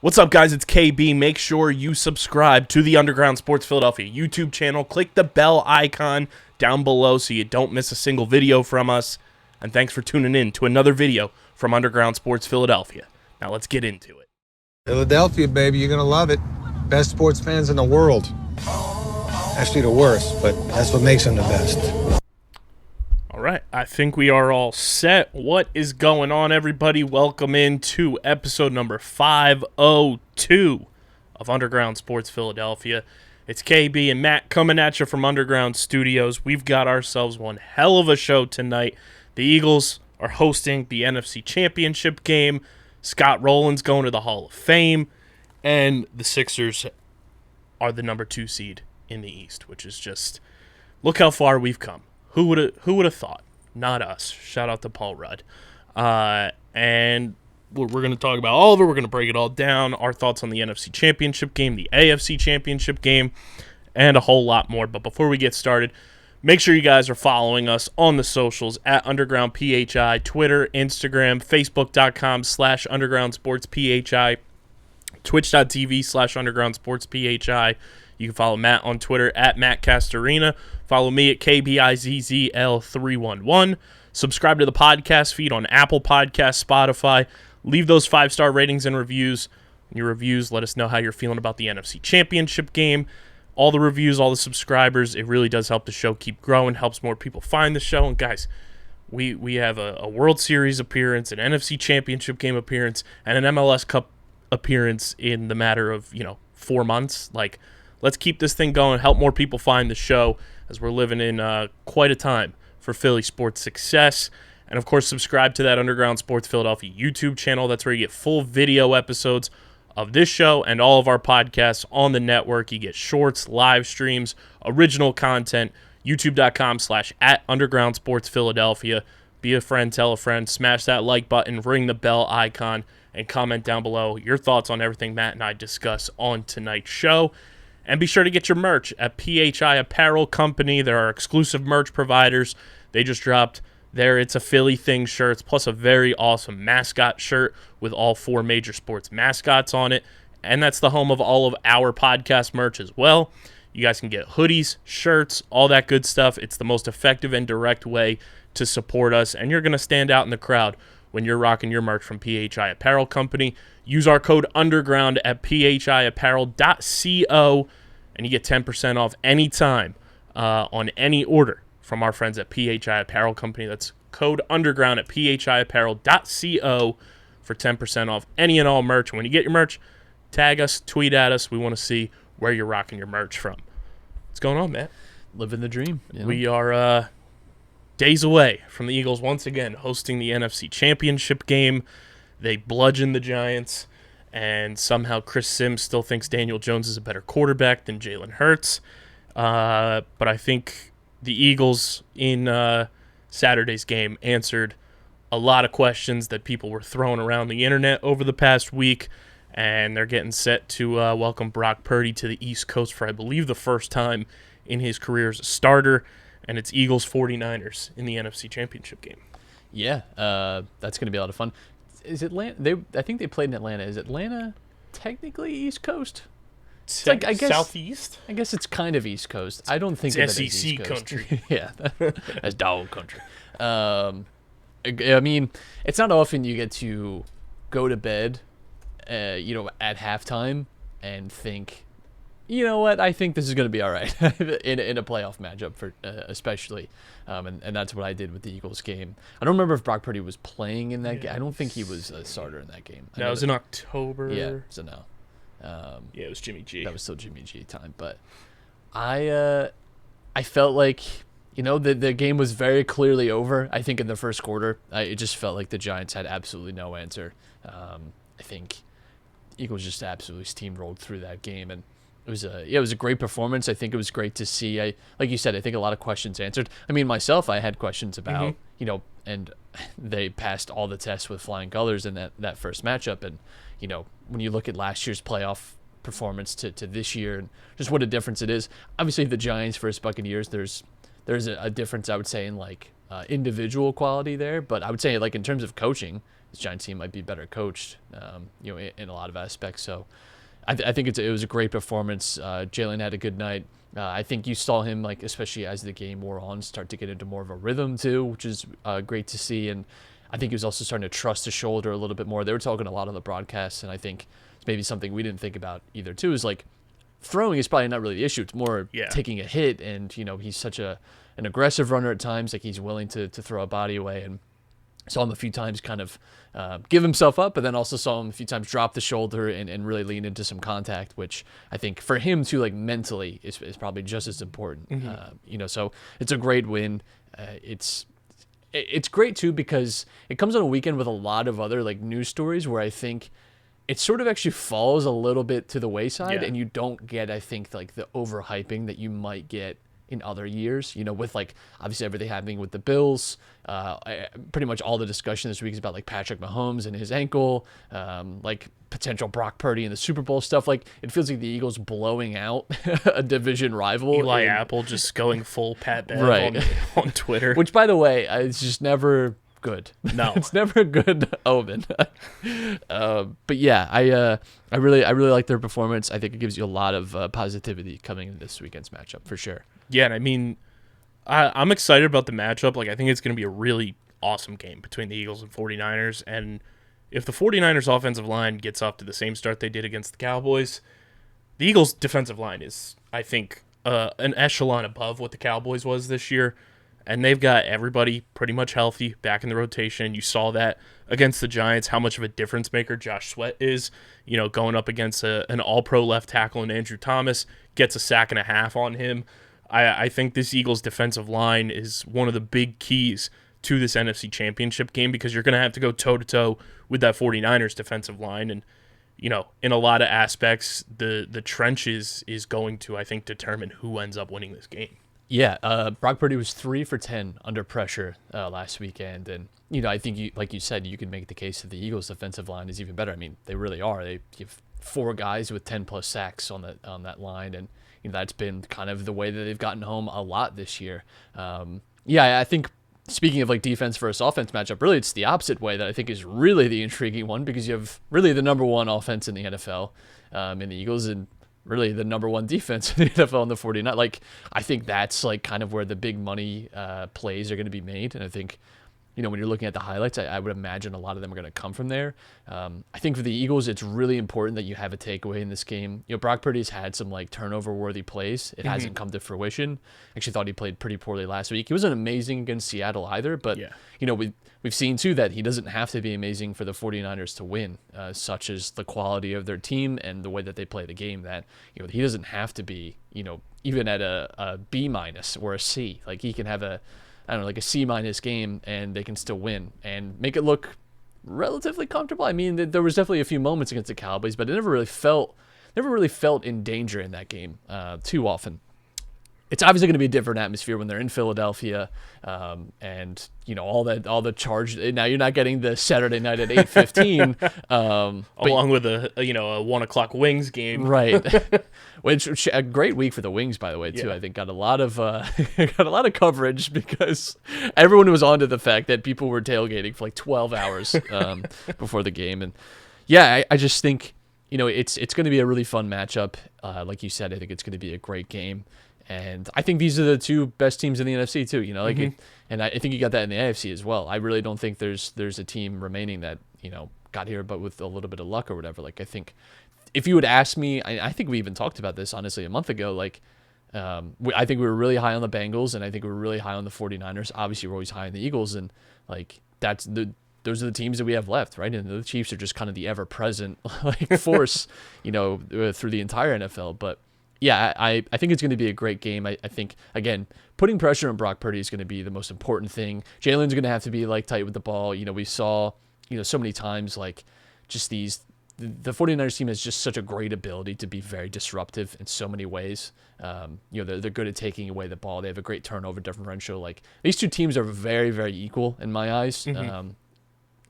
What's up, guys? It's KB. Make sure you subscribe to the Underground Sports Philadelphia YouTube channel. Click the bell icon down below so you don't miss a single video from us. And thanks for tuning in to another video from Underground Sports Philadelphia. Now let's get into it. Philadelphia, baby, you're going to love it. Best sports fans in the world. Actually, the worst, but that's what makes them the best. All right, I think we are all set. What is going on, everybody? Welcome into episode number 502 of Underground Sports Philadelphia. It's KB and Matt coming at you from Underground Studios. We've got ourselves one hell of a show tonight. The Eagles are hosting the NFC Championship game. Scott Rolen's going to the Hall of Fame. And the Sixers are the number 2 seed in the East, which is just, look how far we've come. Who would have thought? Not us. Shout out to Paul Rudd. And we're going to talk about all of it. We're going to break it all down. Our thoughts on the NFC Championship game, the AFC Championship game, and a whole lot more. But before we get started, make sure you guys are following us on the socials at Underground PHI, Twitter, Instagram, Facebook.com/UndergroundSportsPHI, Twitch.tv/UndergroundSportsPHI. You can follow Matt on Twitter at Matt Castorina. Follow me at KBIZZL311. Subscribe to the podcast feed on Apple Podcasts, Spotify. Leave those 5-star ratings and reviews. In your reviews, let us know how you're feeling about the NFC Championship game. All the reviews, all the subscribers, it really does help the show keep growing, helps more people find the show. And guys, we have a World Series appearance, an NFC Championship game appearance, and an MLS Cup appearance in the matter of, 4 months. Let's keep this thing going, help more people find the show, as we're living in quite a time for Philly sports success. And, of course, subscribe to that Underground Sports Philadelphia YouTube channel. That's where you get full video episodes of this show and all of our podcasts on the network. You get shorts, live streams, original content, youtube.com/@UndergroundSportsPhiladelphia. Be a friend, tell a friend, smash that like button, ring the bell icon, and comment down below your thoughts on everything Matt and I discuss on tonight's show. And be sure to get your merch at PHI Apparel Company. They're our exclusive merch providers. They just dropped their It's a Philly Thing shirts, plus a very awesome mascot shirt with all 4 major sports mascots on it. And that's the home of all of our podcast merch as well. You guys can get hoodies, shirts, all that good stuff. It's the most effective and direct way to support us. And you're going to stand out in the crowd when you're rocking your merch from PHI Apparel Company. Use our code UNDERGROUND at phiapparel.co, and you get 10% off anytime on any order from our friends at PHI Apparel Company. That's code UNDERGROUND at phiapparel.co for 10% off any and all merch. And when you get your merch, tag us, tweet at us. We want to see where you're rocking your merch from. What's going on, Matt? Living the dream. You know? We are days away from the Eagles once again hosting the NFC Championship game. They bludgeoned the Giants, and somehow Chris Sims still thinks Daniel Jones is a better quarterback than Jalen Hurts. But I think the Eagles in Saturday's game answered a lot of questions that people were throwing around the internet over the past week, and they're getting set to welcome Brock Purdy to the East Coast for, I believe, the first time in his career as a starter, and it's Eagles 49ers in the NFC Championship game. Yeah, that's going to be a lot of fun. Is Atlanta? I think they played in Atlanta. Is Atlanta technically East Coast? It's like, I guess, Southeast? I guess it's kind of East Coast. I don't think it's of it as SEC East Coast. country. Yeah, that's dog country. I mean, it's not often you get to go to bed, at halftime and think, you know what? I think this is going to be all right in a playoff matchup, for especially, and that's what I did with the Eagles game. I don't remember if Brock Purdy was playing in that game. I don't think he was a starter in that game. No, it was in October. Yeah, so no. It was Jimmy G. That was still Jimmy G time, but I felt like the game was very clearly over. I think in the first quarter, it just felt like the Giants had absolutely no answer. I think Eagles just absolutely steamrolled through that game, and it was a great performance. I think it was great to see. Like you said, I think a lot of questions answered. I mean, myself, I had questions about, and they passed all the tests with flying colors in that first matchup. And, when you look at last year's playoff performance to this year and just what a difference it is. Obviously, the Giants versus Buccaneers, there's a difference, I would say, in individual quality there, but I would say like in terms of coaching, this Giants team might be better coached, in a lot of aspects. So I think it was a great performance. Jalen had a good night. I think you saw him, like, especially as the game wore on, start to get into more of a rhythm too, which is great to see. And I think he was also starting to trust the shoulder a little bit more. They were talking a lot on the broadcast, and I think it's maybe something we didn't think about either too, is like throwing is probably not really the issue. It's more taking a hit, and he's such an aggressive runner at times. Like, he's willing to throw a body away, and saw him a few times kind of give himself up, but then also saw him a few times drop the shoulder and really lean into some contact, which I think for him too, like mentally, is probably just as important. So it's a great win. It's great too because it comes on a weekend with a lot of other like news stories where I think it sort of actually falls a little bit to the wayside, and you don't get, I think, like the overhyping that you might get in other years, with like obviously everything happening with the Bills. Pretty much all the discussion this week is about like Patrick Mahomes and his ankle, like potential Brock Purdy and the Super Bowl stuff. Like, it feels like the Eagles blowing out a division rival. Eli Apple just going full Pat Bev on Twitter. Which, by the way, it's just never good. No, it's never a good omen. But yeah, I really like their performance. I think it gives you a lot of positivity coming into this weekend's matchup for sure. Yeah, and I mean, I'm excited about the matchup. Like, I think it's going to be a really awesome game between the Eagles and 49ers. And if the 49ers offensive line gets off to the same start they did against the Cowboys, the Eagles defensive line is, I think, an echelon above what the Cowboys was this year. And they've got everybody pretty much healthy back in the rotation. You saw that against the Giants, how much of a difference maker Josh Sweat is, going up against an all-pro left tackle in Andrew Thomas, gets a sack and a half on him. I think this Eagles defensive line is one of the big keys to this NFC Championship game, because you're going to have to go toe-to-toe with that 49ers defensive line. And, in a lot of aspects, the trenches is going to, I think, determine who ends up winning this game. Yeah, Brock Purdy was 3 for 10 under pressure last weekend. And, I think, like you said, you could make the case that the Eagles defensive line is even better. I mean, they really are. They have 4 guys with 10-plus sacks on that line, and that's been kind of the way that they've gotten home a lot this year. I think speaking of like defense versus offense matchup, really it's the opposite way that I think is really the intriguing one, because you have really the number 1 offense in the NFL in the Eagles, and really the number 1 defense in the NFL in the 49ers. Like, I think that's like kind of where the big money plays are going to be made. And I think, when you're looking at the highlights, I would imagine a lot of them are going to come from there. I think for the Eagles, it's really important that you have a takeaway in this game. Brock Purdy's had some like turnover-worthy plays. It hasn't come to fruition. Actually thought he played pretty poorly last week. He wasn't amazing against Seattle either, but we've seen too that he doesn't have to be amazing for the 49ers to win, such as the quality of their team and the way that they play the game, that he doesn't have to be, even at a B- or a C. Like, he can have a C- game, and they can still win and make it look relatively comfortable. I mean, there was definitely a few moments against the Cowboys, but it never really felt in danger in that game too often. It's obviously going to be a different atmosphere when they're in Philadelphia, and all the charge. Now you're not getting the Saturday night at 8:15, along with a 1:00 Wings game, right? Which a great week for the Wings, by the way, too. I think got a lot of coverage, because everyone was onto the fact that people were tailgating for like 12 hours before the game, and I just think it's going to be a really fun matchup. Like you said, I think it's going to be a great game. And I think these are the 2 best teams in the NFC too, and I think you got that in the AFC as well. I really don't think there's a team remaining that, got here, but with a little bit of luck or whatever. Like, I think if you would ask me, I think we even talked about this, honestly, a month ago. Like, I think we were really high on the Bengals, and I think we were really high on the 49ers. Obviously, we're always high on the Eagles, and like, those are the teams that we have left, right? And the Chiefs are just kind of the ever-present like force, through the entire NFL. But yeah, I think it's going to be a great game. I think, again, putting pressure on Brock Purdy is going to be the most important thing. Jalen's going to have to be like tight with the ball. We saw, so many times, like, just the 49ers team has just such a great ability to be very disruptive in so many ways. They're good at taking away the ball. They have a great turnover differential. Like, these 2 teams are very, very equal in my eyes.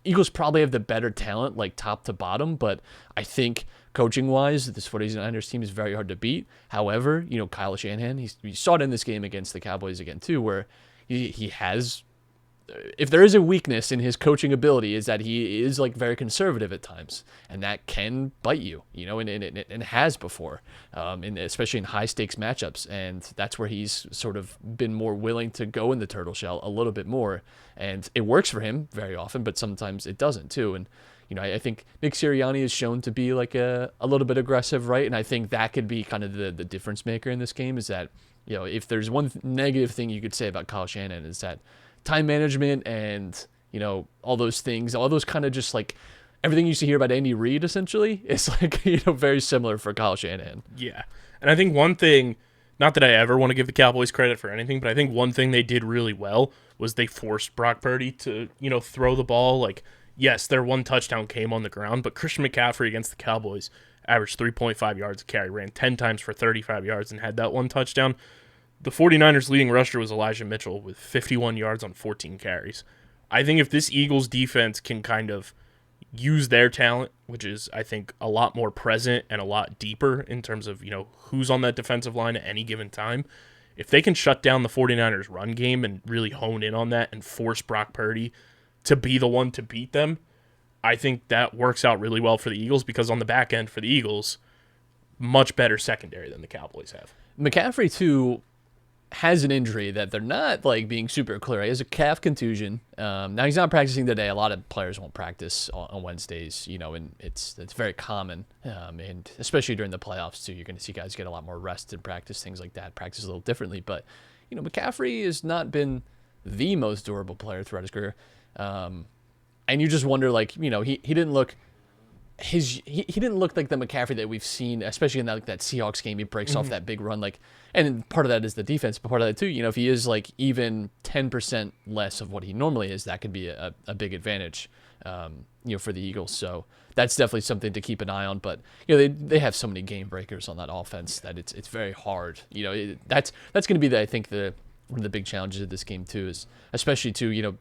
Eagles probably have the better talent, like top to bottom, but I think coaching-wise, this 49ers team is very hard to beat. However, Kyle Shanahan, we saw it in this game against the Cowboys again too, where he has if there is a weakness in his coaching ability, is that he is like very conservative at times, and that can bite you, and has before, and especially in high stakes matchups. And that's where he's sort of been more willing to go in the turtle shell a little bit more, and it works for him very often, but sometimes it doesn't too. And I think Nick Sirianni is shown to be like a little bit aggressive, right? And I think that could be kind of the difference maker in this game, is that, if there's one negative thing you could say about Kyle Shanahan, is that time management and, all those things, all those kind of just like everything you used to hear about Andy Reid, essentially, is like, very similar for Kyle Shanahan. Yeah. And I think one thing, not that I ever want to give the Cowboys credit for anything, but I think one thing they did really well was they forced Brock Purdy to, throw the ball. Like, yes, their one touchdown came on the ground, but Christian McCaffrey against the Cowboys averaged 3.5 yards a carry, ran 10 times for 35 yards, and had that one touchdown. The 49ers' leading rusher was Elijah Mitchell with 51 yards on 14 carries. I think if this Eagles defense can kind of use their talent, which is, I think, a lot more present and a lot deeper in terms of, who's on that defensive line at any given time, if they can shut down the 49ers' run game and really hone in on that and force Brock Purdy to be the one to beat them, I think that works out really well for the Eagles, because on the back end for the Eagles, much better secondary than the Cowboys have. McCaffrey, too, has an injury that they're not like being super clear. He has a calf contusion. Now he's not practicing today. A lot of players won't practice on Wednesdays, and it's very common. And especially during the playoffs too, you're going to see guys get a lot more rest and practice things like that. Practice a little differently, but McCaffrey has not been the most durable player throughout his career. And you just wonder, like, he didn't look. He didn't look like the McCaffrey that we've seen, especially in that Seahawks game. He breaks off that big run, like, and part of that is the defense, but part of that too, if he is like even 10% less of what he normally is, that could be a big advantage, for the Eagles. So that's definitely something to keep an eye on. But they have so many game breakers on that offense that it's very hard. That's going to be I think one of the big challenges of this game too, is especially to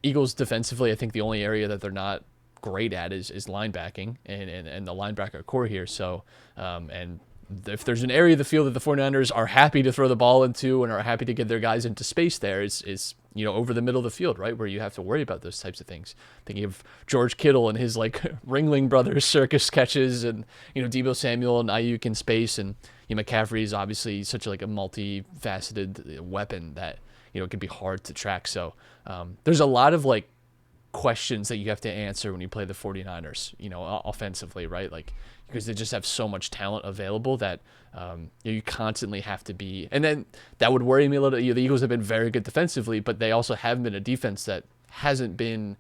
Eagles defensively. I think the only area that they're not great at is linebacking and the linebacker core here. So, and if there's an area of the field that the 49ers are happy to throw the ball into and are happy to get their guys into space, there is over the middle of the field, right, where you have to worry about those types of things. Thinking of George Kittle and his like Ringling Brothers circus catches, and Deebo Samuel and Ayuk in space, and McCaffrey is obviously such like a multifaceted weapon that it can be hard to track. So there's a lot of like questions that you have to answer when you play the 49ers, offensively, right? Like, because they just have so much talent available that you constantly have to be. And then that would worry me a little. The Eagles have been very good defensively, but they also haven't been a defense that hasn't been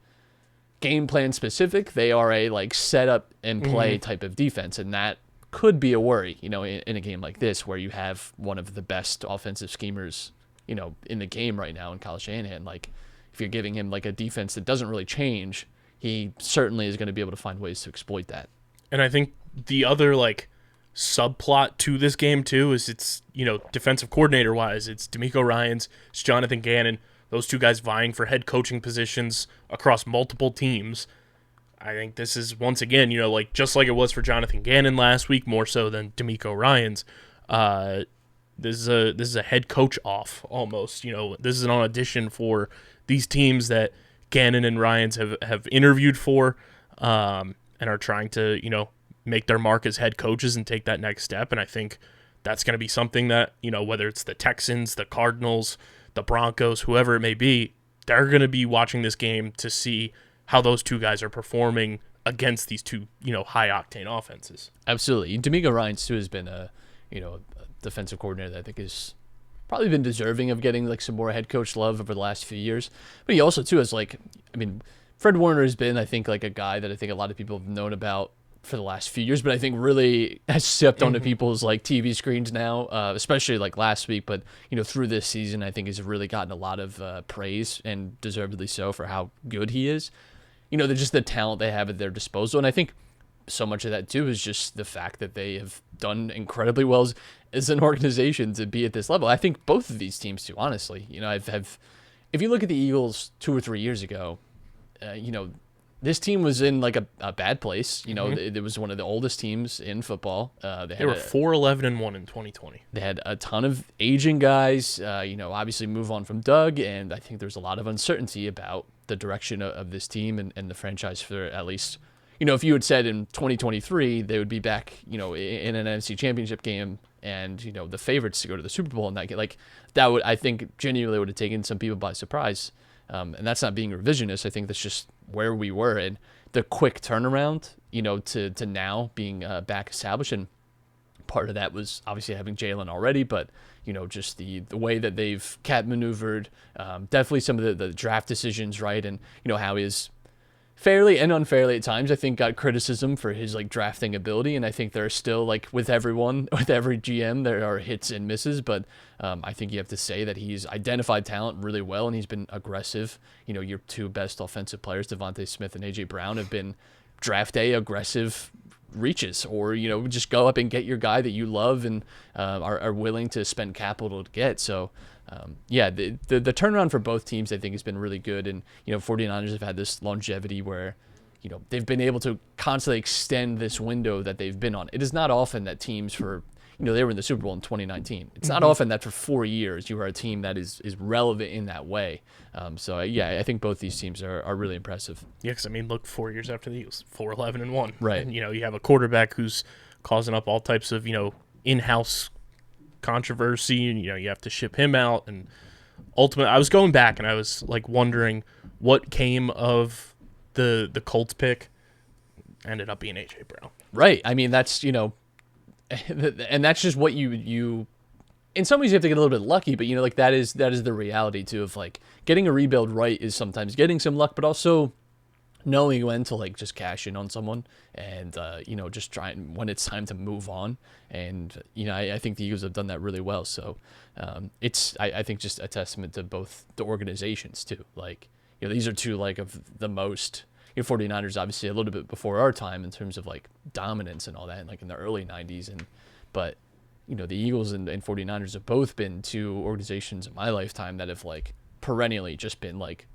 game plan specific. They are a like set up and play type of defense, and that could be a worry, in a game like this where you have one of the best offensive schemers, in the game right now in Kyle Shanahan. Like, if you're giving him like a defense that doesn't really change, he certainly is going to be able to find ways to exploit that. And I think the other like subplot to this game too is it's, defensive coordinator wise, it's DeMeco Ryans, it's Jonathan Gannon, those two guys vying for head coaching positions across multiple teams. I think this is once again, like just like it was for Jonathan Gannon last week, more so than DeMeco Ryans. This is a head coach off almost. This is an audition for these teams that Gannon and Ryans have interviewed for, and are trying to, make their mark as head coaches and take that next step. And I think that's going to be something that, whether it's the Texans, the Cardinals, the Broncos, whoever it may be, they're going to be watching this game to see how those two guys are performing against these two, high octane offenses. Absolutely. DeMeco Ryans too has been a defensive coordinator that I think is probably been deserving of getting like some more head coach love over the last few years. But he also too has Fred Warner has been, I think, like a guy that I think a lot of people have known about for the last few years, but I think really has stepped onto people's like TV screens now, especially like last week. But through this season, I think has really gotten a lot of praise, and deservedly so, for how good he is. They're just the talent they have at their disposal, and I think so much of that too is just the fact that they have done incredibly well as an organization to be at this level. I think both of these teams too, honestly. If you look at the Eagles 2 or 3 years ago, this team was in like a bad place. You know, it was one of the oldest teams in football. They were 4-11-1 in 2020. They had a ton of aging guys. You know, obviously move on from Doug, and I think there's a lot of uncertainty about the direction of this team and the franchise for at least. You know, if you had said in 2023 they would be back, you know, in an NFC Championship game and, you know, the favorites to go to the Super Bowl in that game, like that would, I think, genuinely would have taken some people by surprise. And that's not being revisionist. I think that's just where we were, and the quick turnaround, you know, to now being back established. And part of that was obviously having Jalen already, but, you know, just the way that they've cat maneuvered, definitely some of the draft decisions, right? And, you know, how his fairly and unfairly at times, I think, got criticism for his like drafting ability, and I think there are still, like with everyone, with every GM, there are hits and misses, but I think you have to say that he's identified talent really well, and he's been aggressive. You know, your two best offensive players, Devontae Smith and AJ Brown, have been draft day aggressive reaches, or, you know, just go up and get your guy that you love and are willing to spend capital to get. So yeah, the turnaround for both teams, I think, has been really good. And, you know, 49ers have had this longevity where, you know, they've been able to constantly extend this window that they've been on. It is not often that teams for, you know, they were in the Super Bowl in 2019. It's not often that for 4 years you are a team that is relevant in that way. So, yeah, I think both these teams are really impressive. Yeah, because, I mean, look, 4 years after the Eagles, 4-11-1. Right. And, you know, you have a quarterback who's causing up all types of, you know, in-house controversy, and, you know, you have to ship him out. And ultimately, I was going back and I was, like, wondering what came of the Colts pick. Ended up being AJ Brown. Right. I mean, that's, you know, and that's just what you in some ways you have to get a little bit lucky, but, you know, like that is the reality too of like getting a rebuild right is sometimes getting some luck, but also knowing when to like just cash in on someone and you know, just trying when it's time to move on. And, you know, I think the Eagles have done that really well. So it's I think just a testament to both the organizations too. Like, you know, these are two like of the most, you know, 49ers obviously a little bit before our time in terms of like dominance and all that, and like in the early 90s, but you know, the Eagles and 49ers have both been two organizations in my lifetime that have like perennially just been like,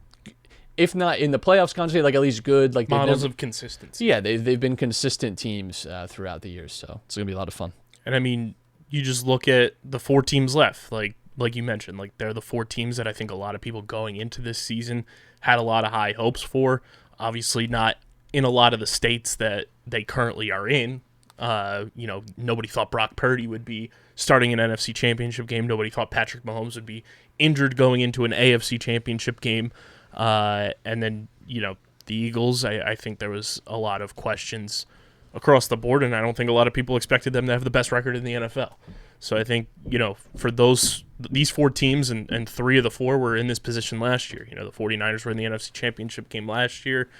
if not in the playoffs constantly, like at least good, like models of consistency. Yeah, they've been consistent teams throughout the years, so it's gonna be a lot of fun. And I mean, you just look at the 4 teams left, like you mentioned, like they're the 4 teams that I think a lot of people going into this season had a lot of high hopes for. Obviously not in a lot of the states that they currently are in. You know, nobody thought Brock Purdy would be starting an NFC Championship game. Nobody thought Patrick Mahomes would be injured going into an AFC Championship game. And then, you know, the Eagles, I think there was a lot of questions across the board, and I don't think a lot of people expected them to have the best record in the NFL. So I think, you know, for these 4 teams, and 3 of the 4 were in this position last year. You know, the 49ers were in the NFC Championship game last year.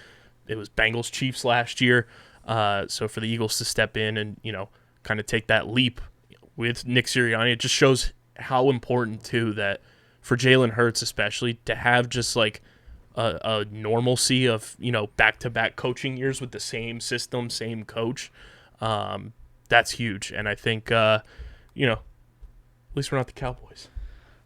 It was Bengals-Chiefs last year. So for the Eagles to step in and, you know, kind of take that leap with Nick Sirianni, it just shows how important, too, that for Jalen Hurts especially, to have just like a normalcy of, you know, back-to-back coaching years with the same system, same coach, that's huge. And I think, you know, at least we're not the Cowboys.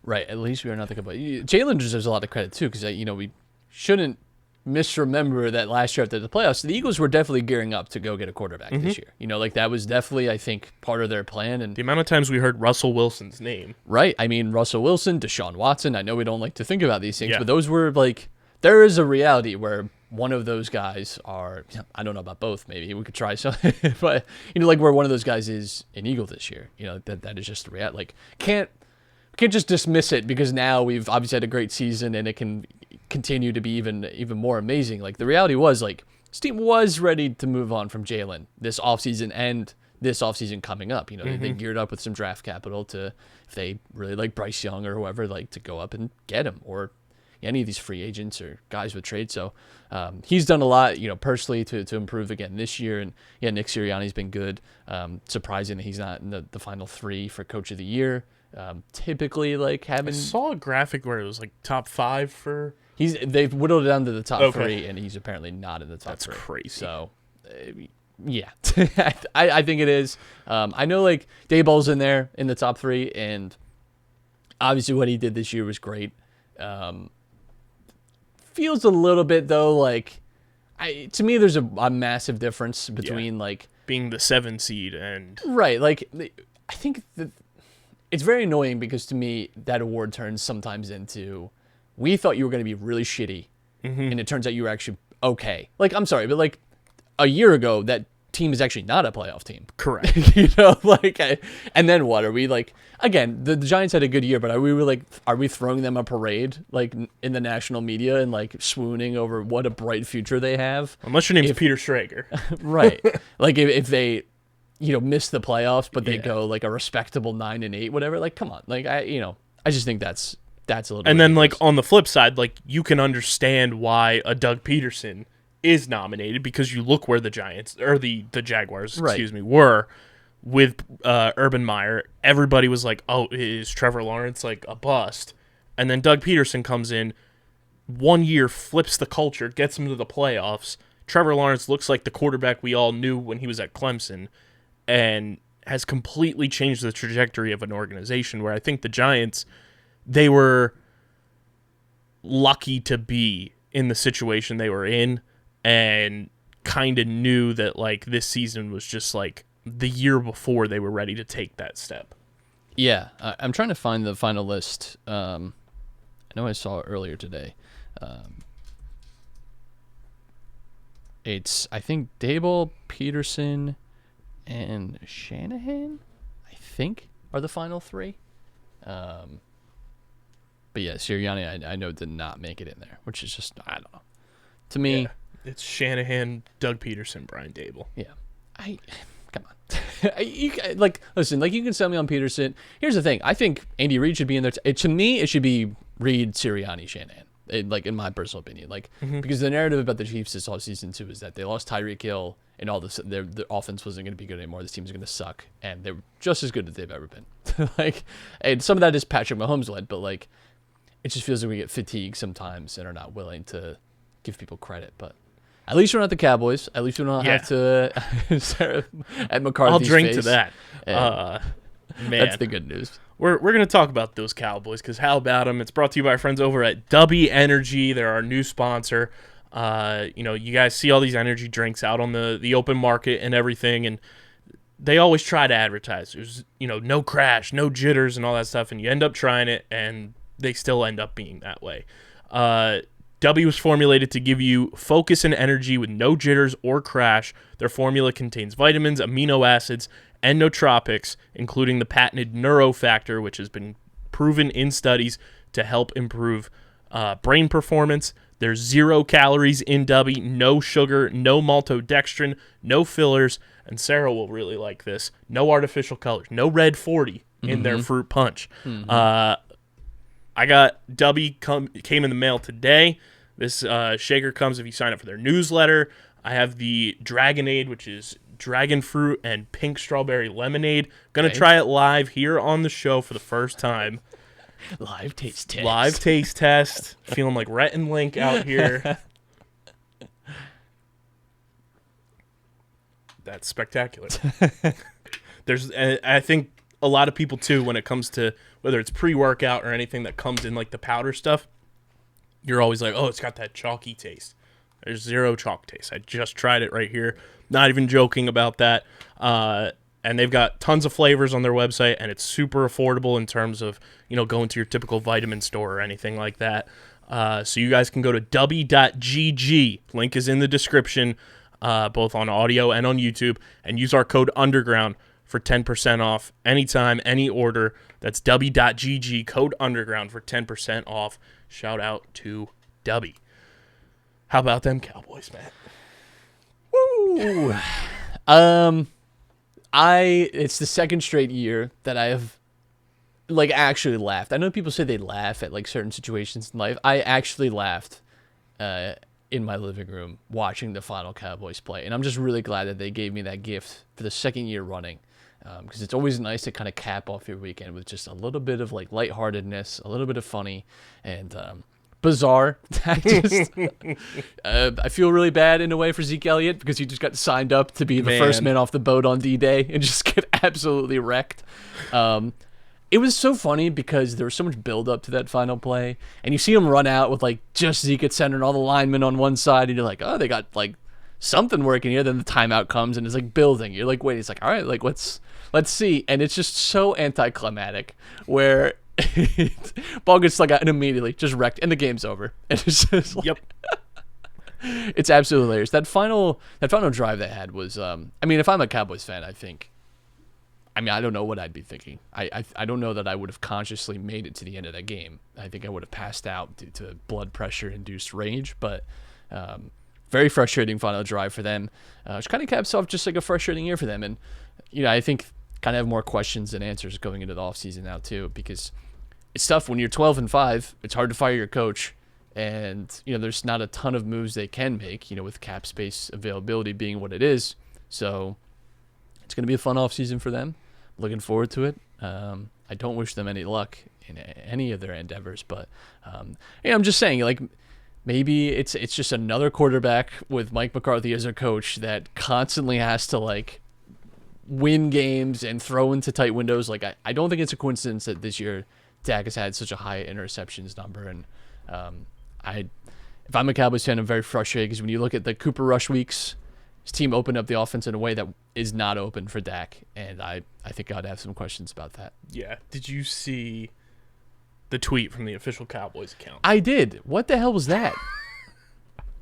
Right, at least we are not the Cowboys. Jalen deserves a lot of credit, too, because, you know, we shouldn't misremember that last year after the playoffs, the Eagles were definitely gearing up to go get a quarterback this year. You know, like that was definitely, I think, part of their plan. And the amount of times we heard Russell Wilson's name. Right. I mean, Russell Wilson, Deshaun Watson, I know we don't like to think about these things, but those were like, there is a reality where one of those guys are, I don't know about both, maybe we could try something, but, you know, like where one of those guys is an Eagle this year, you know, that is just the reality. Like, can't just dismiss it because now we've obviously had a great season and it can continue to be even more amazing. Like the reality was like this team was ready to move on from Jalen this offseason and this offseason coming up. You know, they geared up with some draft capital to, if they really like Bryce Young or whoever, like to go up and get him, or any of these free agents or guys with trade. So he's done a lot, you know, personally to improve again this year. And yeah, Nick Sirianni's been good. Surprising that he's not in the final 3 for Coach of the Year. Typically, like having, I saw a graphic where it was like top 5 for. They've whittled it down to the top 3, and he's apparently not in the top 3. That's crazy. So, yeah, I think it is. I know like Dayball's in there in the top 3, and obviously what he did this year was great. Feels a little bit though like to me, there's a massive difference between like being the 7 seed and right. Like I think that it's very annoying because to me that award turns sometimes into we thought you were going to be really shitty, and it turns out you were actually okay. Like I'm sorry, but like a year ago that team is actually not a playoff team. correct. And then what are we like? Again, the Giants had a good year, but are we throwing them a parade like in the national media and like swooning over what a bright future they have? Unless your name's Peter Schrager. Right. Like if they, miss the playoffs, but they go like a respectable 9-8, whatever. Like, come on. Like I just think that's a little. And then like ridiculous. on the flip side, like you can understand why a Doug Peterson is nominated because you look where the Giants or the Jaguars, Right. were with Urban Meyer. Everybody was like, "Oh, is Trevor Lawrence like a bust?" And then Doug Peterson comes in, 1 year flips the culture, gets them to the playoffs. Trevor Lawrence looks like the quarterback we all knew when he was at Clemson, and has completely changed the trajectory of an organization. Where I think the Giants, they were lucky to be in the situation they were in, and kind of knew that like this season was just like the year before they were ready to take that step. Yeah, I'm trying to find the final list. I know I saw it earlier today. It's, I think, Dable, Peterson, and Shanahan, I think, are the final 3. But yeah, Sirianni, I know, did not make it in there, which is just, I don't know. To me, It's Shanahan, Doug Peterson, Brian Dable. yeah, come on. Listen, like you can sell me on Peterson. Here's the thing. I think Andy Reid should be in there. To me, it should be Reid, Sirianni, Shanahan. In my personal opinion, because the narrative about the Chiefs this offseason too is that they lost Tyreek Hill and all this, their offense wasn't going to be good anymore. This team's going to suck, and they're just as good as they've ever been. And some of that is Patrick Mahomes led, but like, it just feels like we get fatigued sometimes and are not willing to give people credit. But at least we're not the Cowboys. At least we don't have to Sarah at McCarthy's I'll drink face. to that. Man, That's the good news. We're going to talk about those Cowboys because how about them? It's brought to you by our friends over at W Energy. They're our new sponsor. You guys see all these energy drinks out on the open market and everything, and they always try to advertise. There's, no crash, no jitters and all that stuff, and you end up trying it, and they still end up being that way. W was formulated to give you focus and energy with no jitters or crash. Their formula contains vitamins, amino acids, and nootropics, including the patented neurofactor, which has been proven in studies to help improve brain performance. There's 0 calories in W, no sugar, no maltodextrin, no fillers, and Sarah will really like this, no artificial colors, no red 40 in their fruit punch. I got W came in the mail today. This shaker comes if you sign up for their newsletter. I have the Dragonade, which is dragon fruit and pink strawberry lemonade. Gonna try it live here on the show for the first time. Live taste test. Live taste test. Feeling like Rhett and Link out here. That's spectacular. I think a lot of people too, when it comes to whether it's pre-workout or anything that comes in like the powder stuff, you're always like, oh, it's got that chalky taste. There's 0 chalk taste. I just tried it right here. Not even joking about that. And they've got tons of flavors on their website, and it's super affordable in terms of, going to your typical vitamin store or anything like that. So you guys can go to w.gg. Link is in the description, both on audio and on YouTube, and use our code UNDERGROUND for 10% off anytime, any order. That's w.gg, code UNDERGROUND for 10% off. Shout out to W. How about them Cowboys, Matt? Woo! It's the second straight year that I have actually laughed. I know people say they laugh at certain situations in life. I actually laughed in my living room watching the final Cowboys play, and I'm just really glad that they gave me that gift for the second year running. Because it's always nice to kind of cap off your weekend with just a little bit of lightheartedness, a little bit of funny, and bizarre. I feel really bad in a way for Zeke Elliott because he just got signed up to be the first man off the boat on D-Day and just get absolutely wrecked. it was so funny because there was so much build up to that final play, and you see him run out with like just Zeke at center and all the linemen on one side, and you're like, oh, they got like something working here. Then the timeout comes and it's like building. You're like, wait, it's like, all right, like let's see, and it's just so anticlimactic where ball gets like out and immediately just wrecked, and the game's over. And it's just like, Yep. it's absolutely hilarious. That final drive they had was, I mean, if I'm a Cowboys fan, I don't know what I'd be thinking. I don't know that I would have consciously made it to the end of that game. I think I would have passed out due to blood pressure-induced rage, but very frustrating final drive for them, which kind of caps off just like a frustrating year for them. And, I think kind of have more questions than answers going into the offseason now too, because it's tough when you're 12-5. It's hard to fire your coach, and, there's not a ton of moves they can make, with cap space availability being what it is. So it's going to be a fun offseason for them. Looking forward to it. I don't wish them any luck in any of their endeavors, but I'm just saying, like, maybe it's just another quarterback with Mike McCarthy as a coach that constantly has to like win games and throw into tight windows. Like, I don't think it's a coincidence that this year Dak has had such a high interceptions number, and if I'm a Cowboys fan, I'm very frustrated because when you look at the Cooper Rush weeks, his team opened up the offense in a way that is not open for Dak, and I think I'd have some questions about that. Yeah. Did you see the tweet from the official Cowboys account? I did. What the hell was that?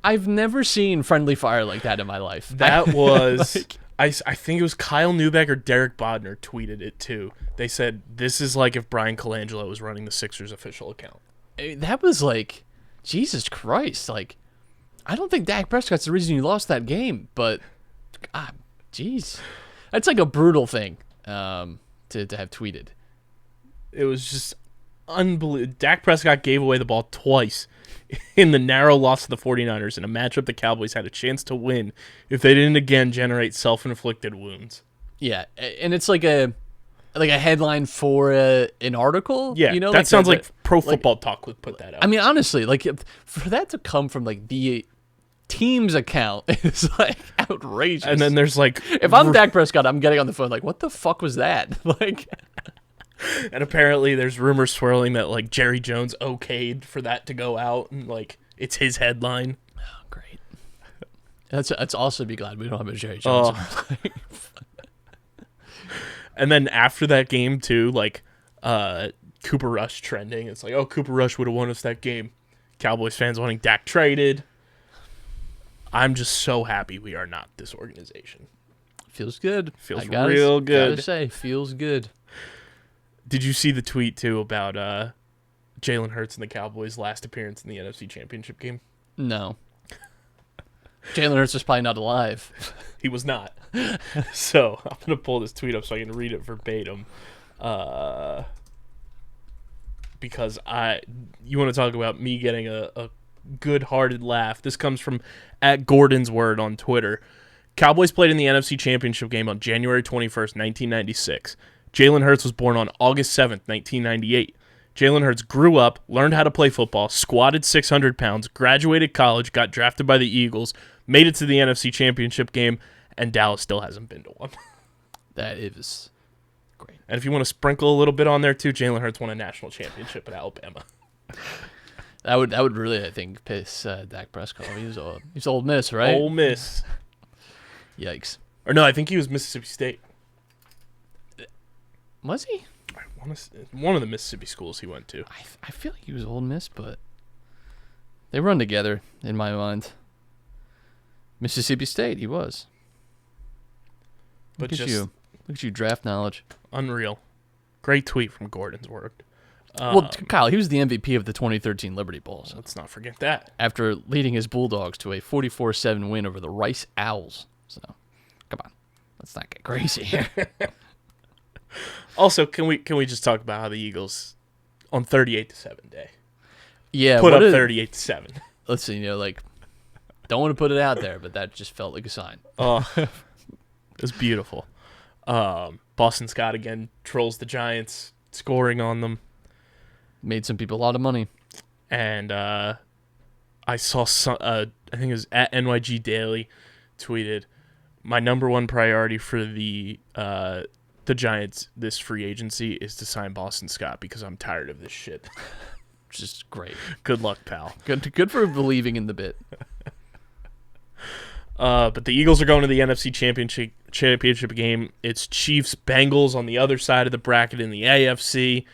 I've never seen friendly fire like that in my life. That was, like, I think it was Kyle Neubeck or Derek Bodner tweeted it too. They said, this is like if Brian Colangelo was running the Sixers official account. That was like, Jesus Christ. Like, I don't think Dak Prescott's the reason you lost that game, but, God, jeez. That's like a brutal thing to have tweeted. It was just unbelievable. Dak Prescott gave away the ball twice in the narrow loss to the 49ers in a matchup the Cowboys had a chance to win if they didn't again generate self-inflicted wounds. Yeah, and it's like a headline for an article. Yeah, that like sounds like Pro Football Talk would put that out. I mean, honestly, like for that to come from like the team's account is like outrageous. And then there's like, if I'm Dak Prescott, I'm getting on the phone like, what the fuck was that? Like, and apparently there's rumors swirling that like Jerry Jones okayed for that to go out, and like it's his headline. Oh, great. That's also be glad we don't have a Jerry Jones. And then after that game too, like Cooper Rush trending. It's like, oh, Cooper Rush would have won us that game. Cowboys fans wanting Dak traded. I'm just so happy we are not this organization. Feels good. Feels real good. Gotta say, feels good. Did you see the tweet too about Jalen Hurts and the Cowboys' last appearance in the NFC Championship game? No. Jalen Hurts is probably not alive. He was not. So I'm gonna pull this tweet up so I can read it verbatim. Because you want to talk about me getting a good-hearted laugh. This comes from @GordonsWord on Twitter. Cowboys played in the NFC Championship game on January 21st, 1996. Jalen Hurts was born on August 7th, 1998. Jalen Hurts grew up, learned how to play football, squatted 600 pounds, graduated college, got drafted by the Eagles, made it to the NFC Championship game, and Dallas still hasn't been to one. That is great. And if you want to sprinkle a little bit on there too, Jalen Hurts won a national championship at Alabama. That would really, I think, piss Dak Prescott. He's Ole Miss, right? Ole Miss. Yikes. Or no, I think he was Mississippi State. Was he? One of the Mississippi schools he went to. I feel like he was Ole Miss, but they run together in my mind. Mississippi State, he was. But Look at you, draft knowledge. Unreal. Great tweet from Gordon's Word. Well, Kyle, he was the MVP of the 2013 Liberty Bowl. So let's not forget that. After leading his Bulldogs to a 44-7 win over the Rice Owls. So, come on. Let's not get crazy here. Also, can we just talk about how the Eagles on 38-7 day? Yeah, put up 38-7. Listen, don't want to put it out there, but that just felt like a sign. Oh, it was beautiful. Boston Scott again trolls the Giants, scoring on them. Made some people a lot of money. And I saw I think it was at NYG Daily tweeted, my number one priority for the the Giants this free agency is to sign Boston Scott because I'm tired of this shit. Which is great. Good luck, pal. Good for believing in the bit. But the Eagles are going to the NFC championship game. It's Chiefs-Bengals on the other side of the bracket in the AFC.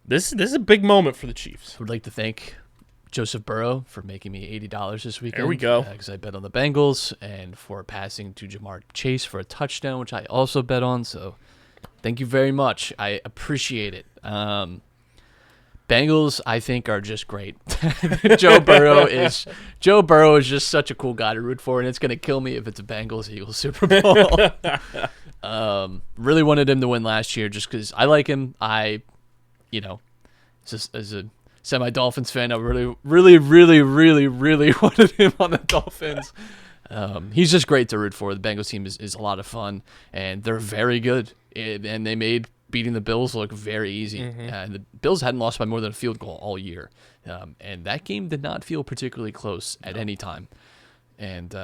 This is a big moment for the Chiefs. I would like to thank Joseph Burrow for making me $80 this weekend. There we go. Because I bet on the Bengals, and for passing to Jamar Chase for a touchdown, which I also bet on. So thank you very much. I appreciate it. Bengals, I think, are just great. Joe Burrow is just such a cool guy to root for, and it's going to kill me if it's a Bengals-Eagles Super Bowl. Really wanted him to win last year just because I like him. As a semi-Dolphins fan, I really wanted him on the Dolphins. He's just great to root for. The Bengals team is a lot of fun, and they're very good. And they made beating the Bills look very easy. And the Bills hadn't lost by more than a field goal all year. And that game did not feel particularly close at any time. And,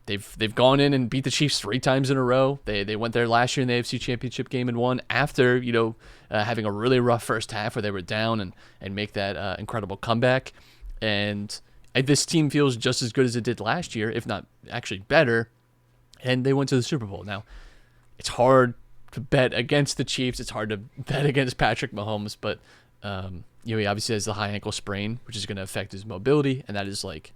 they've gone in and beat the Chiefs 3 times in a row. They went there last year in the AFC Championship game and won after, having a really rough first half where they were down and make that incredible comeback. And this team feels just as good as it did last year, if not actually better. And they went to the Super Bowl. Now, it's hard to bet against the Chiefs. It's hard to bet against Patrick Mahomes, but he obviously has the high ankle sprain, which is going to affect his mobility, and that is like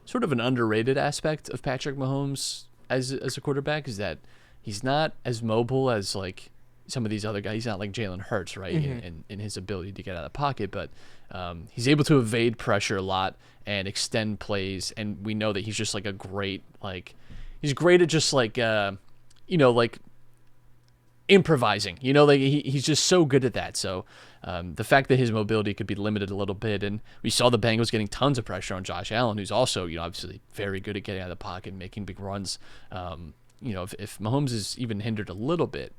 sort of an underrated aspect of Patrick Mahomes as a quarterback, is that he's not as mobile as like some of these other guys. He's not like Jalen Hurts, right, in his ability to get out of the pocket, but he's able to evade pressure a lot and extend plays, and we know that he's just like he's great at just like improvising, he's just so good at that. So the fact that his mobility could be limited a little bit, and we saw the Bengals getting tons of pressure on Josh Allen, who's also obviously very good at getting out of the pocket and making big runs. If Mahomes is even hindered a little bit,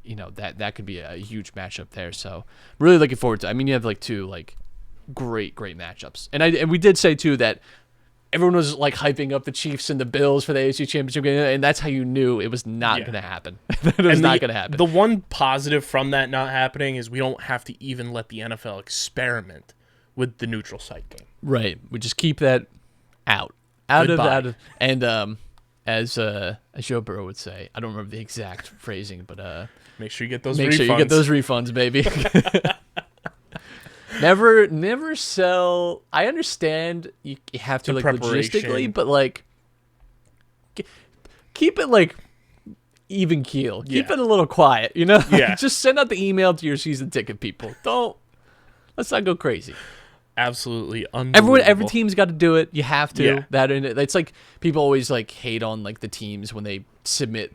that could be a huge matchup there. So really looking forward to. I mean, you have like 2 like great matchups, and we did say too that everyone was like hyping up the Chiefs and the Bills for the AFC Championship game, and that's how you knew it was not going to happen. It was not going to happen. The one positive from that not happening is we don't have to even let the NFL experiment with the neutral site game. Right. We just keep that out Goodbye. of. And as Joe Burrow would say, I don't remember the exact phrasing, but make sure you get those. Make refunds. sure you get those refunds, baby. Never sell. I understand you have to like logistically, but like keep it like even keel. Keep it a little quiet, Yeah. Just send out the email to your season ticket people. Let's not go crazy. Absolutely unbelievable. Every team's got to do it. You have to. Yeah. It's like people always like hate on like the teams when they submit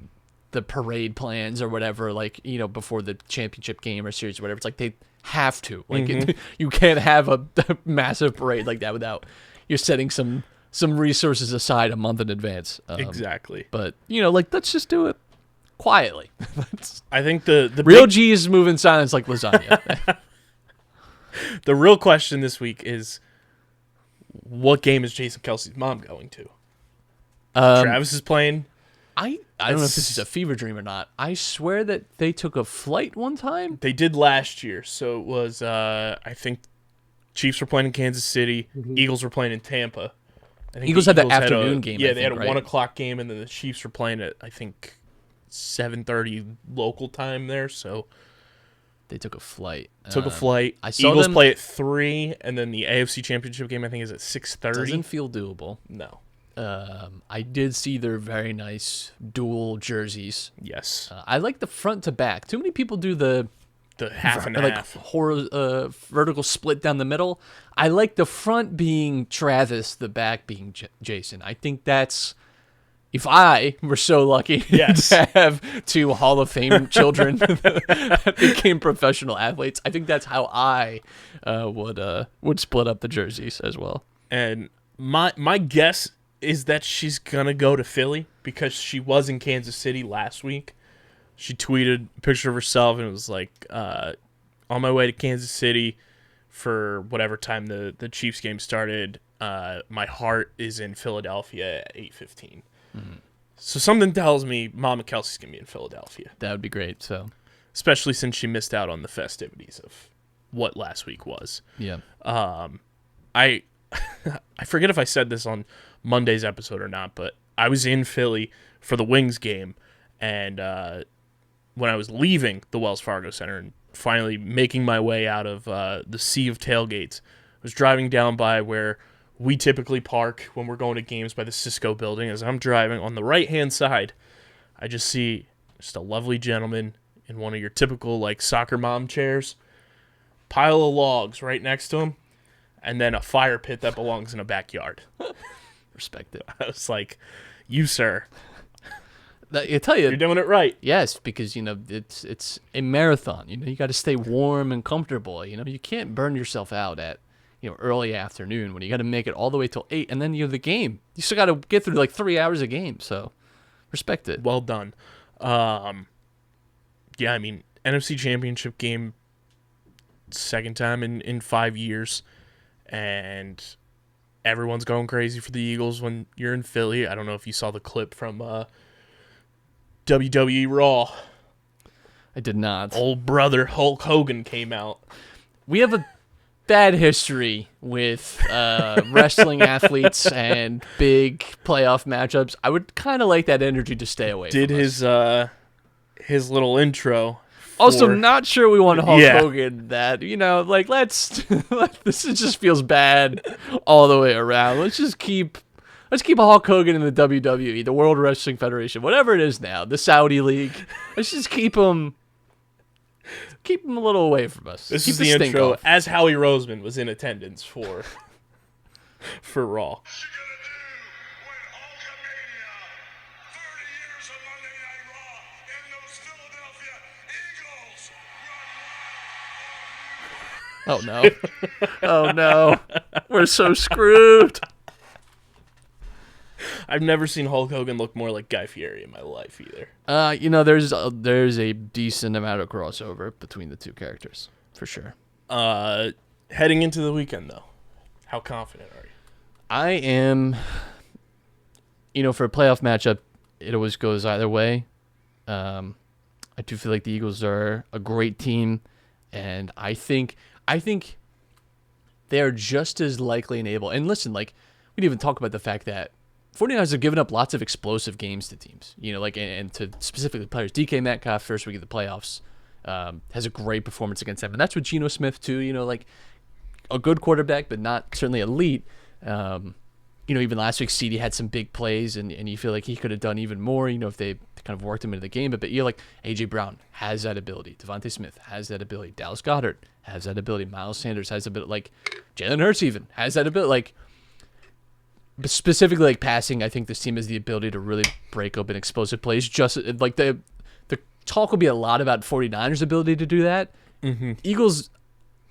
the parade plans or whatever, like before the championship game or series or whatever. It's like they have to. Like you can't have a massive parade like that without you're setting some resources aside a month in advance. Exactly. But let's just do it quietly. I think the real G's move in silence like lasagna. The real question this week is, what game is Jason Kelsey's mom going to? Travis is playing. I don't know if this is a fever dream or not. I swear that they took a flight one time. They did last year. So it was, I think, Chiefs were playing in Kansas City. Eagles were playing in Tampa. I think Eagles had the afternoon game. Yeah, they had a 1 o'clock game, and then the Chiefs were playing at, I think, 7:30 local time there. So they took a flight. I saw Eagles play at 3, and then the AFC Championship game, I think, is at 6:30. Doesn't feel doable. No. I did see their very nice dual jerseys. Yes. I like the front to back. Too many people do the half and half. Vertical split down the middle. I like the front being Travis, the back being Jason. I think that's, if I were so lucky to have 2 Hall of Fame children that became professional athletes, I think that's how I would split up the jerseys as well. And my guess is that she's going to go to Philly because she was in Kansas City last week. She tweeted a picture of herself, and it was like, on my way to Kansas City for whatever time the Chiefs game started. My heart is in Philadelphia at 8:15. So something tells me Mama Kelsey's going to be in Philadelphia. That would be great. So, especially since she missed out on the festivities of what last week was. yeah. I I forget if I said this on Monday's episode or not, but I was in Philly for the Wings game, and when I was leaving the Wells Fargo Center and finally making my way out of the sea of tailgates, I was driving down by where we typically park when we're going to games by the Cisco building. As I'm driving on the right-hand side, I just see just a lovely gentleman in one of your typical like soccer mom chairs, pile of logs right next to him, and then a fire pit that belongs in a backyard. Respect it. I was like, you, sir, I tell you, you're doing it right. yes, because it's a marathon. You got to stay warm and comfortable. You can't burn yourself out at early afternoon when you got to make it all the way till 8, and then the game. You still got to get through like 3 hours of game. So, respect it. Well done. Yeah, I mean, NFC Championship game, second time in 5 years, and everyone's going crazy for the Eagles when you're in Philly. I don't know if you saw the clip from WWE Raw. I did not. Old brother Hulk Hogan came out. We have a bad history with wrestling athletes and big playoff matchups. I would kind of like that energy to stay away Did from us. his little intro. Also, for- not sure we want Hulk Yeah. Hogan that, let's, this just feels bad all the way around. Let's keep Hulk Hogan in the WWE, the World Wrestling Federation, whatever it is now, the Saudi League. Let's just keep him a little away from us. This Keep is the stink intro off. as Howie Roseman was in attendance for Raw. What you gonna do when Hulkamania, 30 years of Monday Night Raw, and those Philadelphia Eagles run wild? Oh no. We're so screwed. I've never seen Hulk Hogan look more like Guy Fieri in my life either. There's a decent amount of crossover between the two characters, for sure. Heading into the weekend, though, how confident are you? I am, for a playoff matchup, it always goes either way. I do feel like the Eagles are a great team, and I think they are just as likely and able. And listen, we didn't even talk about the fact that 49ers have given up lots of explosive games to teams, and to specifically players. DK Metcalf, first week of the playoffs, has a great performance against them. And that's with Geno Smith, too, a good quarterback, but not certainly elite. Even last week, CD had some big plays, and you feel like he could have done even more, if they kind of worked him into the game. But A.J. Brown has that ability. Devontae Smith has that ability. Dallas Goedert has that ability. Miles Sanders has that ability. Jalen Hurts even has that ability. But specifically, passing, I think this team has the ability to really break open explosive plays. Just the talk will be a lot about 49ers' ability to do that. Mm-hmm. Eagles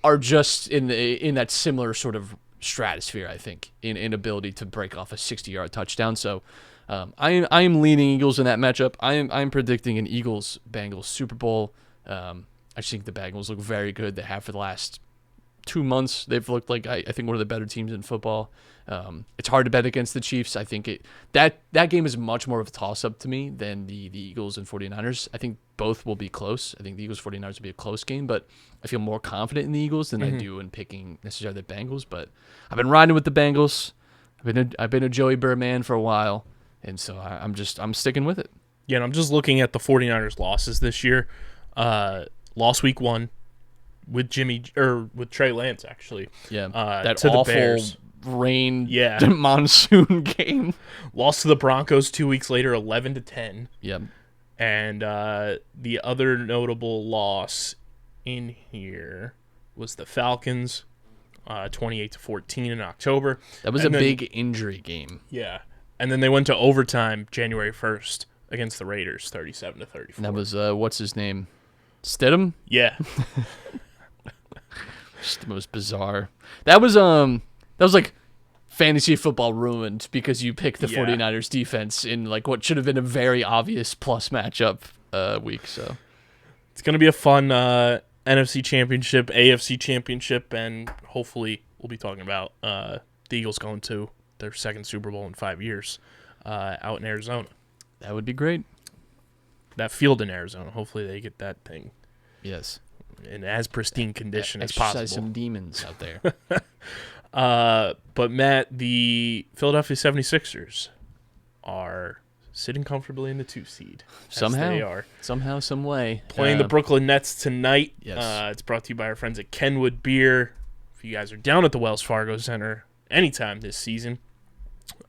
are just in that similar sort of stratosphere, I think, in ability to break off a 60-yard touchdown. So I am leaning Eagles in that matchup. I'm predicting an Eagles-Bengals Super Bowl. I just think the Bengals look very good. They have for the last 2 months. They've looked like I think one of the better teams in football. It's hard to bet against the Chiefs. I think that game is much more of a toss-up to me than the Eagles and 49ers. I think both will be close. I think the Eagles 49ers will be a close game, but I feel more confident in the Eagles than I do in picking necessarily the Bengals. But I've been riding with the Bengals. I've been a Joey Burr man for a while, and so I'm sticking with it. Yeah, and I'm just looking at the 49ers losses this year. Lost week 1 with with Trey Lance, actually. Yeah, that to awful the Bears. Rain monsoon game. Lost to the Broncos 2 weeks later, 11-10. Yep. And the other notable loss in here was the Falcons, 28-14 in October. That was big injury game. Yeah, and then they went to overtime January 1st against the Raiders, 37-34. And that was what's his name, Stidham? Yeah. Just the most bizarre. That was like fantasy football ruined because you picked the 49ers defense in what should have been a very obvious plus matchup week. So it's going to be a fun NFC Championship, AFC Championship, and hopefully we'll be talking about the Eagles going to their second Super Bowl in 5 years out in Arizona. That would be great. That field in Arizona. Hopefully they get that thing Yes. in as pristine condition as Exercise possible. some demons out there. But Matt, the Philadelphia 76ers are sitting comfortably in the 2 seed. Somehow. They are. Somehow, some way. Playing the Brooklyn Nets tonight. Yes. It's brought to you by our friends at Kenwood Beer. If you guys are down at the Wells Fargo Center anytime this season,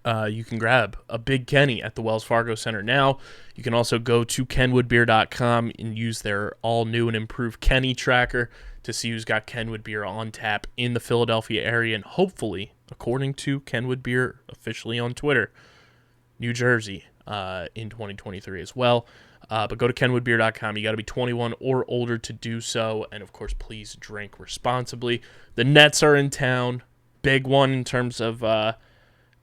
you can grab a Big Kenny at the Wells Fargo Center now. You can also go to kenwoodbeer.com and use their all-new and improved Kenny tracker to see who's got Kenwood Beer on tap in the Philadelphia area, and hopefully, according to Kenwood Beer officially on Twitter, New Jersey in 2023 as well. But go to kenwoodbeer.com. You got to be 21 or older to do so, and of course, please drink responsibly. The Nets are in town. Big one in terms of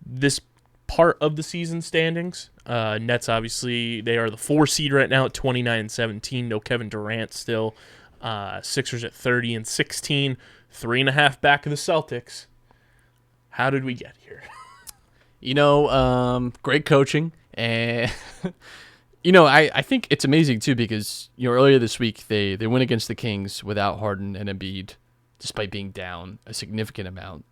this part of the season standings. Nets, obviously, they are the 4 seed right now at 29-17. No Kevin Durant still. Sixers at 30-16. 3.5 back of the Celtics. How did we get here? Great coaching. And, I think it's amazing, too, because, earlier this week, they went against the Kings without Harden and Embiid, despite being down a significant amount.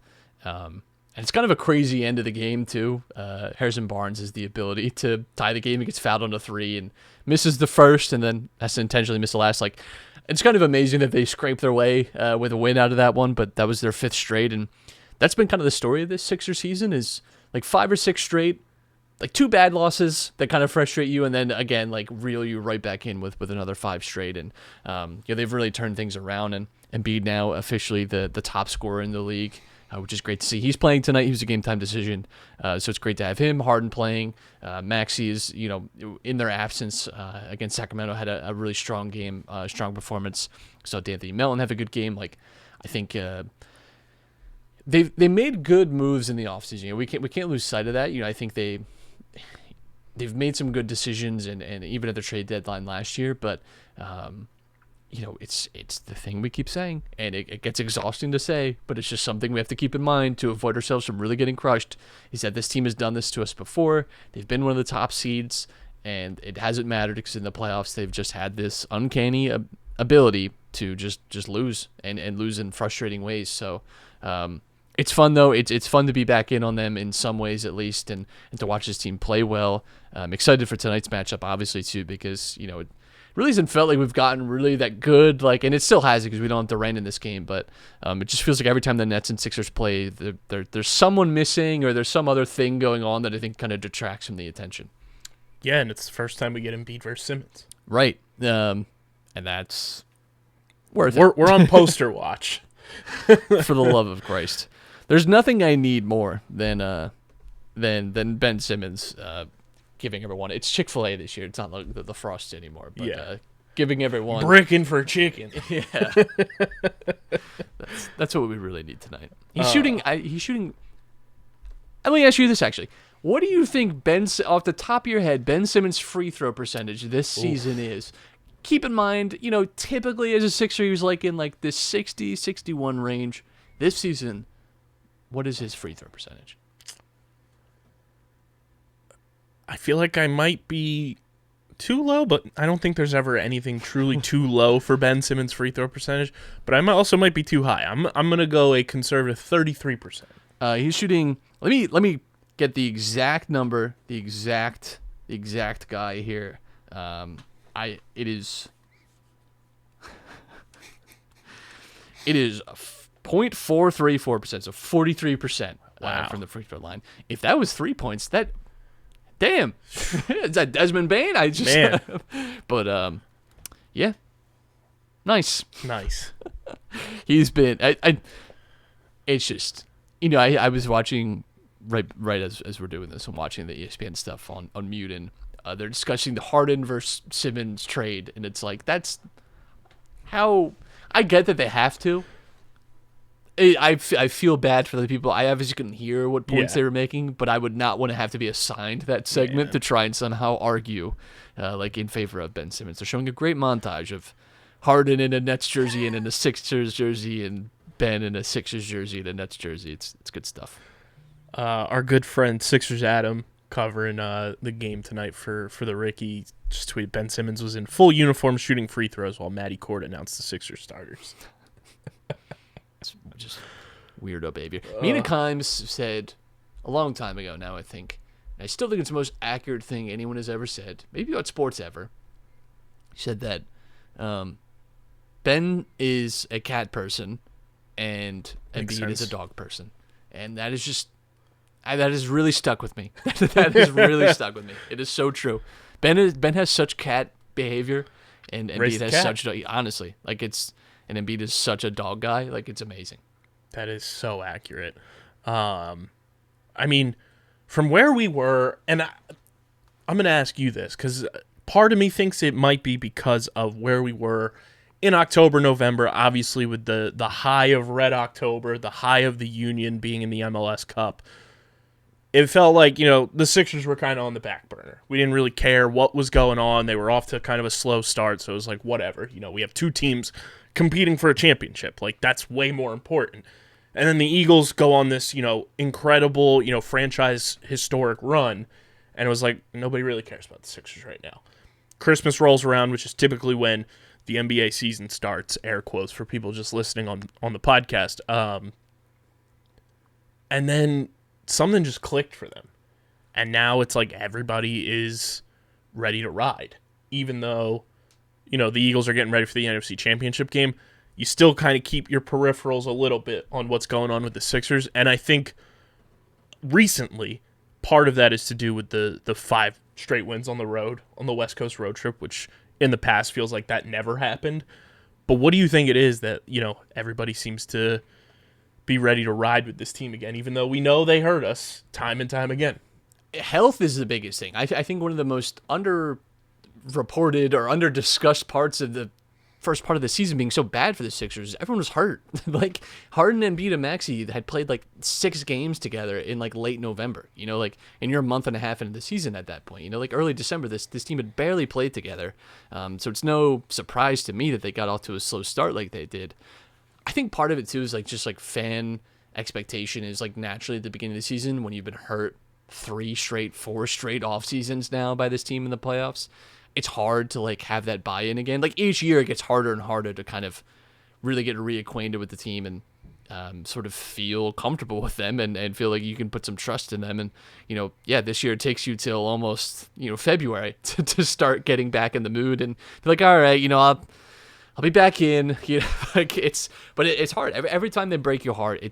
And it's kind of a crazy end of the game, too. Harrison Barnes has the ability to tie the game. He gets fouled on a 3 and misses the first and then has to intentionally miss the last. It's kind of amazing that they scraped their way with a win out of that one, but that was their 5th straight. And that's been kind of the story of this Sixers season is 5 or 6 straight, 2 bad losses that kind of frustrate you and then, again, reel you right back in with another 5 straight. And, they've really turned things around. And Embiid now officially the top scorer in the league. Which is great to see. He's playing tonight. He was a game-time decision, so it's great to have him. Harden playing. Maxey is, in their absence against Sacramento, had a really strong game, strong performance. So D'Anthony Melton have a good game. I think they made good moves in the offseason. We can't lose sight of that. I think they've made some good decisions, and even at the trade deadline last year, but. It's the thing we keep saying, and it gets exhausting to say, but it's just something we have to keep in mind to avoid ourselves from really getting crushed, is that this team has done this to us before. They've been one of the top seeds, and it hasn't mattered because in the playoffs, they've just had this uncanny ability to just lose and lose in frustrating ways. So it's fun, though. It's fun to be back in on them in some ways, at least, and to watch this team play well. I'm excited for tonight's matchup, obviously, too, because, it really hasn't felt like we've gotten really that good, and it still hasn't because we don't have Durant in this game, but it just feels like every time the Nets and Sixers play, there's someone missing or there's some other thing going on that I think kind of detracts from the attention. Yeah, and it's the first time we get Embiid versus Simmons. Right, and that's worth it. We're on poster watch. For the love of Christ. There's nothing I need more than Ben Simmons giving everyone, it's Chick-fil-A this year. It's not like the Frost anymore, but giving everyone bricking for chicken. Yeah, that's what we really need tonight. He's shooting. Let me ask you this actually: what do you think off the top of your head, Ben Simmons' free throw percentage this season is? Keep in mind, typically as a Sixer, he was in this 60, 61 range. This season, what is his free throw percentage? I feel like I might be too low, but I don't think there's ever anything truly too low for Ben Simmons' free throw percentage. But I also might be too high. I'm gonna go a conservative 33%. He's shooting. Let me get the exact number, the exact guy here. It is 0.434%, so 43% from the free throw line. If that was 3 points, damn, is that Desmond Bain? Man. But yeah, nice. He's been. It's just I was watching right as we're doing this. I'm watching the ESPN stuff on mute, and they're discussing the Harden versus Simmons trade, and it's that's how I get that they have to. I feel bad for the people. I obviously couldn't hear what points they were making, but I would not want to have to be assigned that segment to try and somehow argue in favor of Ben Simmons. They're showing a great montage of Harden in a Nets jersey and in a Sixers jersey and Ben in a Sixers jersey and a Nets jersey. It's good stuff. Our good friend Sixers Adam covering the game tonight for the Ricky. Just tweeted Ben Simmons was in full uniform shooting free throws while Matty Cord announced the Sixers starters. It's just weirdo behavior. Mina Kimes said a long time ago now, I think, and I still think it's the most accurate thing anyone has ever said, maybe about sports ever. He said that Ben is a cat person and Embiid is a dog person. And that is just, that has really stuck with me. That has really stuck with me. It is so true. Ben has such cat behavior, and Embiid has such, honestly, like and Embiid is such a dog guy. Like, it's amazing. That is so accurate. I mean, from where we were, and I'm going to ask you this, because part of me thinks it might be because of where we were in October, November, obviously with the high of Red October, the high of the Union being in the MLS Cup. It felt like, the Sixers were kind of on the back burner. We didn't really care what was going on. They were off to kind of a slow start, so it was like, whatever. We have two teams competing for a championship. Like, that's way more important. And then the Eagles go on this, incredible, franchise historic run, and it was like, nobody really cares about the Sixers right now. Christmas rolls around, which is typically when the NBA season starts, air quotes for people just listening on the podcast. And then something just clicked for them. And now it's like everybody is ready to ride. Even though, the Eagles are getting ready for the NFC Championship game, you still kind of keep your peripherals a little bit on what's going on with the Sixers. And I think recently, part of that is to do with the 5 straight wins on the road, on the West Coast road trip, which in the past feels like that never happened. But what do you think it is that, everybody seems to be ready to ride with this team again, even though we know they hurt us time and time again? Health is the biggest thing. I think one of the most underreported or under-discussed parts of the first part of the season being so bad for the Sixers, everyone was hurt. Like, Harden, Embiid, and Maxey had played like 6 games together in like late November, and you're a month and a half into the season at that point. Like early December, this team had barely played together. So it's no surprise to me that they got off to a slow start like they did. I think part of it too is like just like fan expectation is like naturally at the beginning of the season when you've been hurt 4 straight off seasons now by this team in the playoffs. It's hard to like have that buy-in again. Like each year it gets harder and harder to kind of really get reacquainted with the team and sort of feel comfortable with them and feel like you can put some trust in them. And, this year it takes you till almost, February to start getting back in the mood and be like, all right, I'll be back in, but it's hard. Every time they break your heart,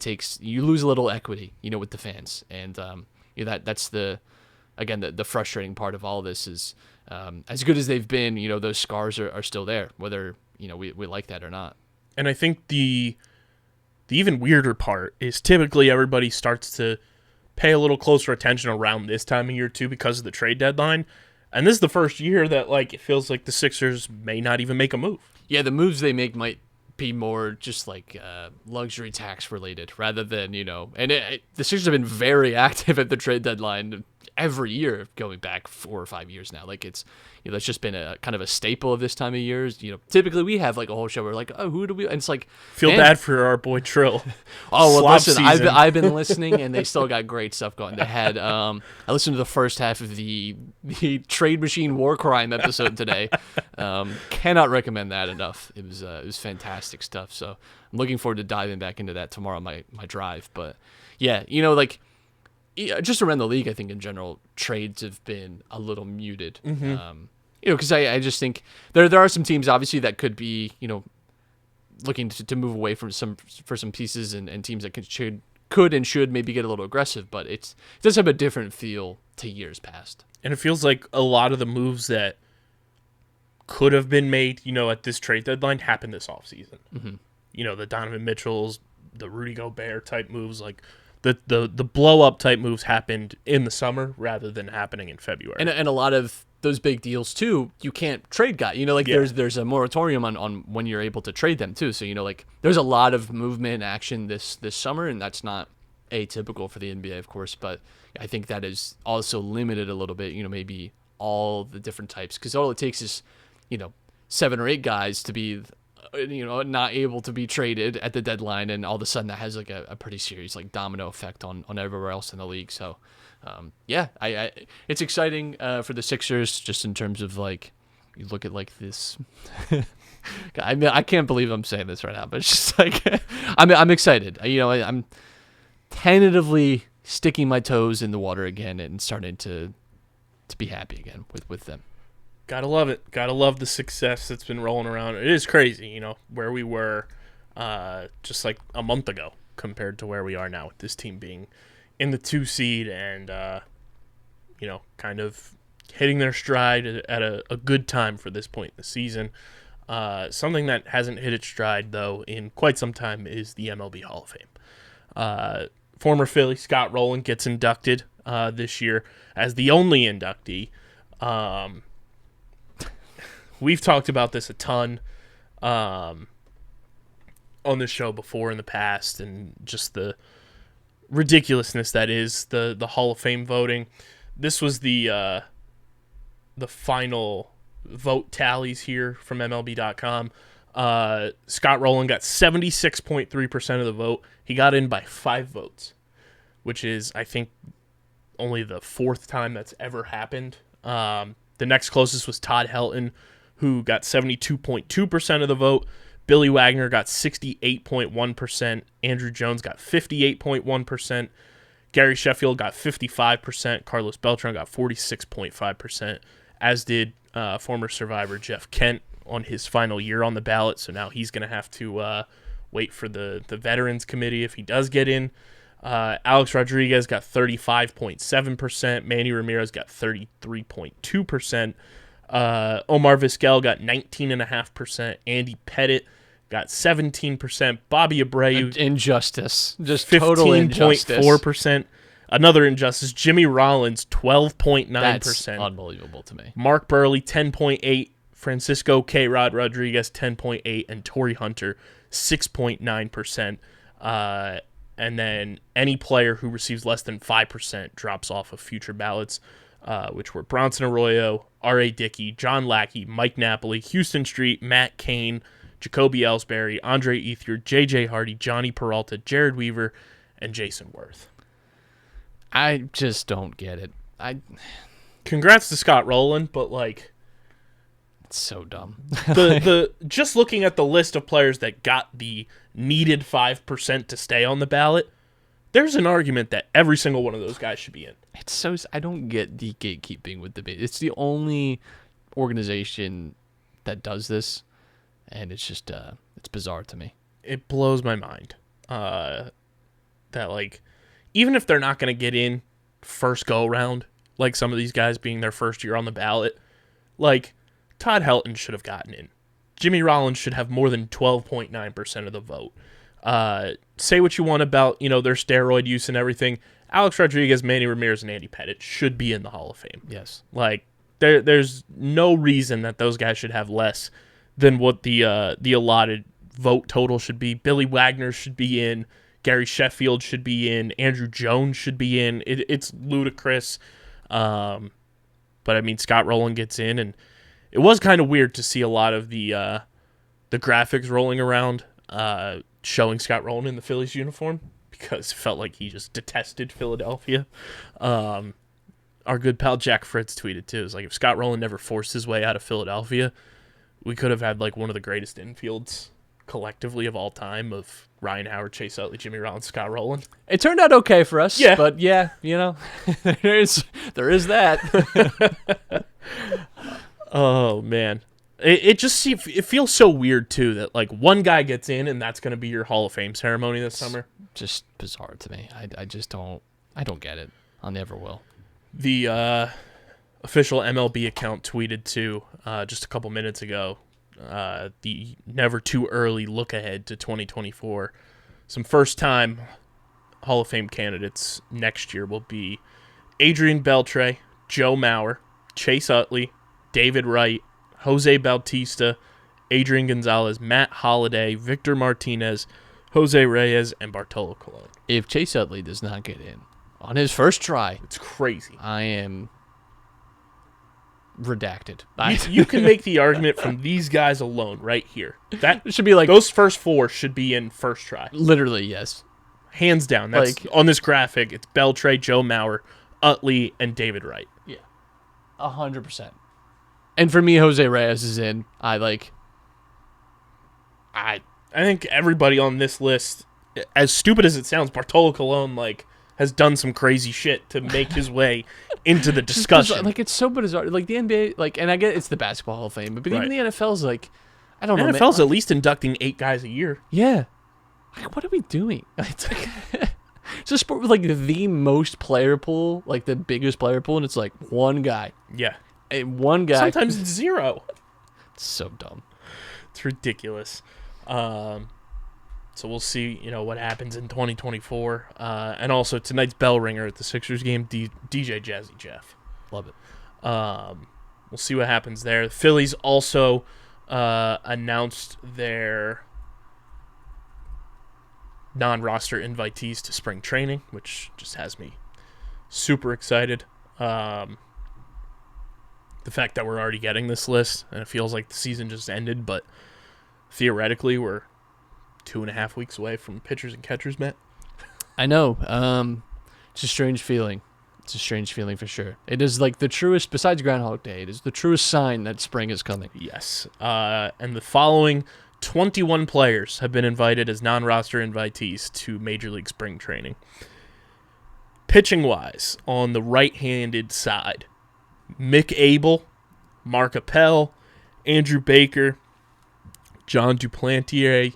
you lose a little equity, with the fans. And, that's the frustrating part of all this is, as good as they've been, those scars are still there, whether, we like that or not. And I think the even weirder part is typically everybody starts to pay a little closer attention around this time of year too because of the trade deadline. And this is the first year that like it feels like the Sixers may not even make a move. Yeah, the moves they make might be more just like luxury tax related rather than, the Sixers have been very active at the trade deadline every year going back 4 or 5 years now. Like it's, that's just been a kind of a staple of this time of year. Typically we have like a whole show where like, oh, who do we, and it's like, feel bad for our boy Trill. Oh, well, listen, I've been listening and they still got great stuff going. They had, I listened to the first half of the Trade Machine War Crime episode today. Cannot recommend that enough. It was fantastic stuff. So I'm looking forward to diving back into that tomorrow on my drive. But yeah, just around the league, I think in general, trades have been a little muted. Mm-hmm. Because I just think there are some teams obviously that could be, looking to move away from some pieces and teams that could and should maybe get a little aggressive, but it does have a different feel to years past. And it feels like a lot of the moves that could have been made, at this trade deadline happened this offseason. Mm-hmm. The Donovan Mitchells, the Rudy Gobert type moves, like the blow up type moves happened in the summer rather than happening in February. And a lot of those big deals too, you can't trade guys. There's a moratorium on when you're able to trade them too. So there's a lot of movement and action this summer, and that's not atypical for the NBA, of course. But I think that is also limited a little bit. Maybe all the different types, because all it takes is 7 or 8 guys to be not able to be traded at the deadline, and all of a sudden that has like a pretty serious like domino effect on everywhere else in the league. So, I it's exciting for the Sixers just in terms of like you look at like this. I mean, I can't believe I'm saying this right now, but it's just like I'm excited. I'm tentatively sticking my toes in the water again and starting to be happy again with them. Gotta love it. Gotta love the success that's been rolling around. It is crazy, where we were just like a month ago compared to where we are now with this team being in the 2 seed and, kind of hitting their stride at a good time for this point in the season. Something that hasn't hit its stride, though, in quite some time is the MLB Hall of Fame. Former Philly Scott Rolen gets inducted this year as the only inductee. We've talked about this a ton on this show before in the past, and just the ridiculousness that is the Hall of Fame voting. This was the final vote tallies here from MLB.com. Scott Rolen got 76.3% of the vote. He got in by 5 votes, which is, I think, only the 4th time that's ever happened. The next closest was Todd Helton, who got 72.2% of the vote. Billy Wagner got 68.1%. Andrew Jones got 58.1%. Gary Sheffield got 55%. Carlos Beltran got 46.5%, as did former survivor Jeff Kent on his final year on the ballot. So now he's going to have to wait for the Veterans Committee if he does get in. Alex Rodriguez got 35.7%. Manny Ramirez got 33.2%. Omar Vizquel got 19.5%. Andy Pettit got 17%. Bobby Abreu, injustice, just total injustice. 15.4%. Another injustice. Jimmy Rollins, 12.9%. That's unbelievable to me. Mark Burley, 10.8%. Francisco K-Rod Rodriguez, 10.8%. And Torrey Hunter, 6.9%. And then any player who receives less than 5% drops off of future ballots, which were Bronson Arroyo, R.A. Dickey, John Lackey, Mike Napoli, Houston Street, Matt Cain, Jacoby Ellsbury, Andre Ethier, J.J. Hardy, Johnny Peralta, Jared Weaver, and Jason Worth. I just don't get it. Congrats to Scott Rolen, but like, it's so dumb. the just looking at the list of players that got the needed 5% to stay on the ballot, there's an argument that every single one of those guys should be in. It's so I don't get the gatekeeping with the. It's the only organization that does this, and it's just it's bizarre to me. It blows my mind that like, even if they're not going to get in first go around, like some of these guys being their first year on the ballot, like Todd Helton should have gotten in. Jimmy Rollins should have more than 12.9% of the vote. Say what you want about, their steroid use and everything. Alex Rodriguez, Manny Ramirez, and Andy Pettit should be in the Hall of Fame. Yes. Like, there's no reason that those guys should have less than what the allotted vote total should be. Billy Wagner should be in. Gary Sheffield should be in. Andrew Jones should be in. It's ludicrous. But, I mean, Scott Rolen gets in, and it was kind of weird to see a lot of the graphics rolling around showing Scott Rolen in the Phillies uniform, because it felt like he just detested Philadelphia. Our good pal Jack Fritz tweeted too. It was like, if Scott Rolen never forced his way out of Philadelphia, we could have had like one of the greatest infields collectively of all time of Ryan Howard, Chase Utley, Jimmy Rollins, Scott Rolen. It turned out okay for us. Yeah. But yeah, there is that. Oh man. It feels so weird too that like one guy gets in and that's going to be your Hall of Fame ceremony this summer. Just bizarre to me. I just don't get it. I never will. The official MLB account tweeted too just a couple minutes ago the never too early look ahead to 2024. Some first time Hall of Fame candidates next year will be Adrian Beltre, Joe Mauer, Chase Utley, David Wright, Jose Bautista, Adrian Gonzalez, Matt Holliday, Victor Martinez, Jose Reyes, and Bartolo Colon. If Chase Utley does not get in on his first try, it's crazy. I am redacted. You can make the argument from these guys alone right here. That It should be like those first 4 should be in first try. literally, yes. Hands down. That's Like- on this graphic. It's Beltray, Joe Mauer, Utley, and David Wright. Yeah, 100%. And for me, Jose Reyes is in. I think everybody on this list, as stupid as it sounds, Bartolo Colon has done some crazy shit to make his way into the discussion. Like, it's so bizarre. Like the NBA, and I get it's the Basketball Hall of Fame, but even Right. the NFL's I don't know. NFL's at least inducting 8 guys a year. Yeah. Like, what are we doing? It's like it's a sport with the most player pool, the biggest player pool, and it's one guy. Yeah. And one guy. Sometimes it's 0. It's so dumb. It's ridiculous. So we'll see, what happens in 2024. And also tonight's bell ringer at the Sixers game, DJ Jazzy Jeff. Love it. We'll see what happens there. The Phillies also announced their non-roster invitees to spring training, which just has me super excited. The fact that we're already getting this list, and it feels like the season just ended, but theoretically we're 2.5 weeks away from pitchers and catchers, Matt. I know. It's a strange feeling. It's a strange feeling for sure. It is the truest, besides Groundhog Day, it is the truest sign that spring is coming. Yes. And the following 21 players have been invited as non-roster invitees to Major League Spring Training. Pitching-wise, on the right-handed side, Mick Abel, Mark Appel, Andrew Baker, John Duplantier,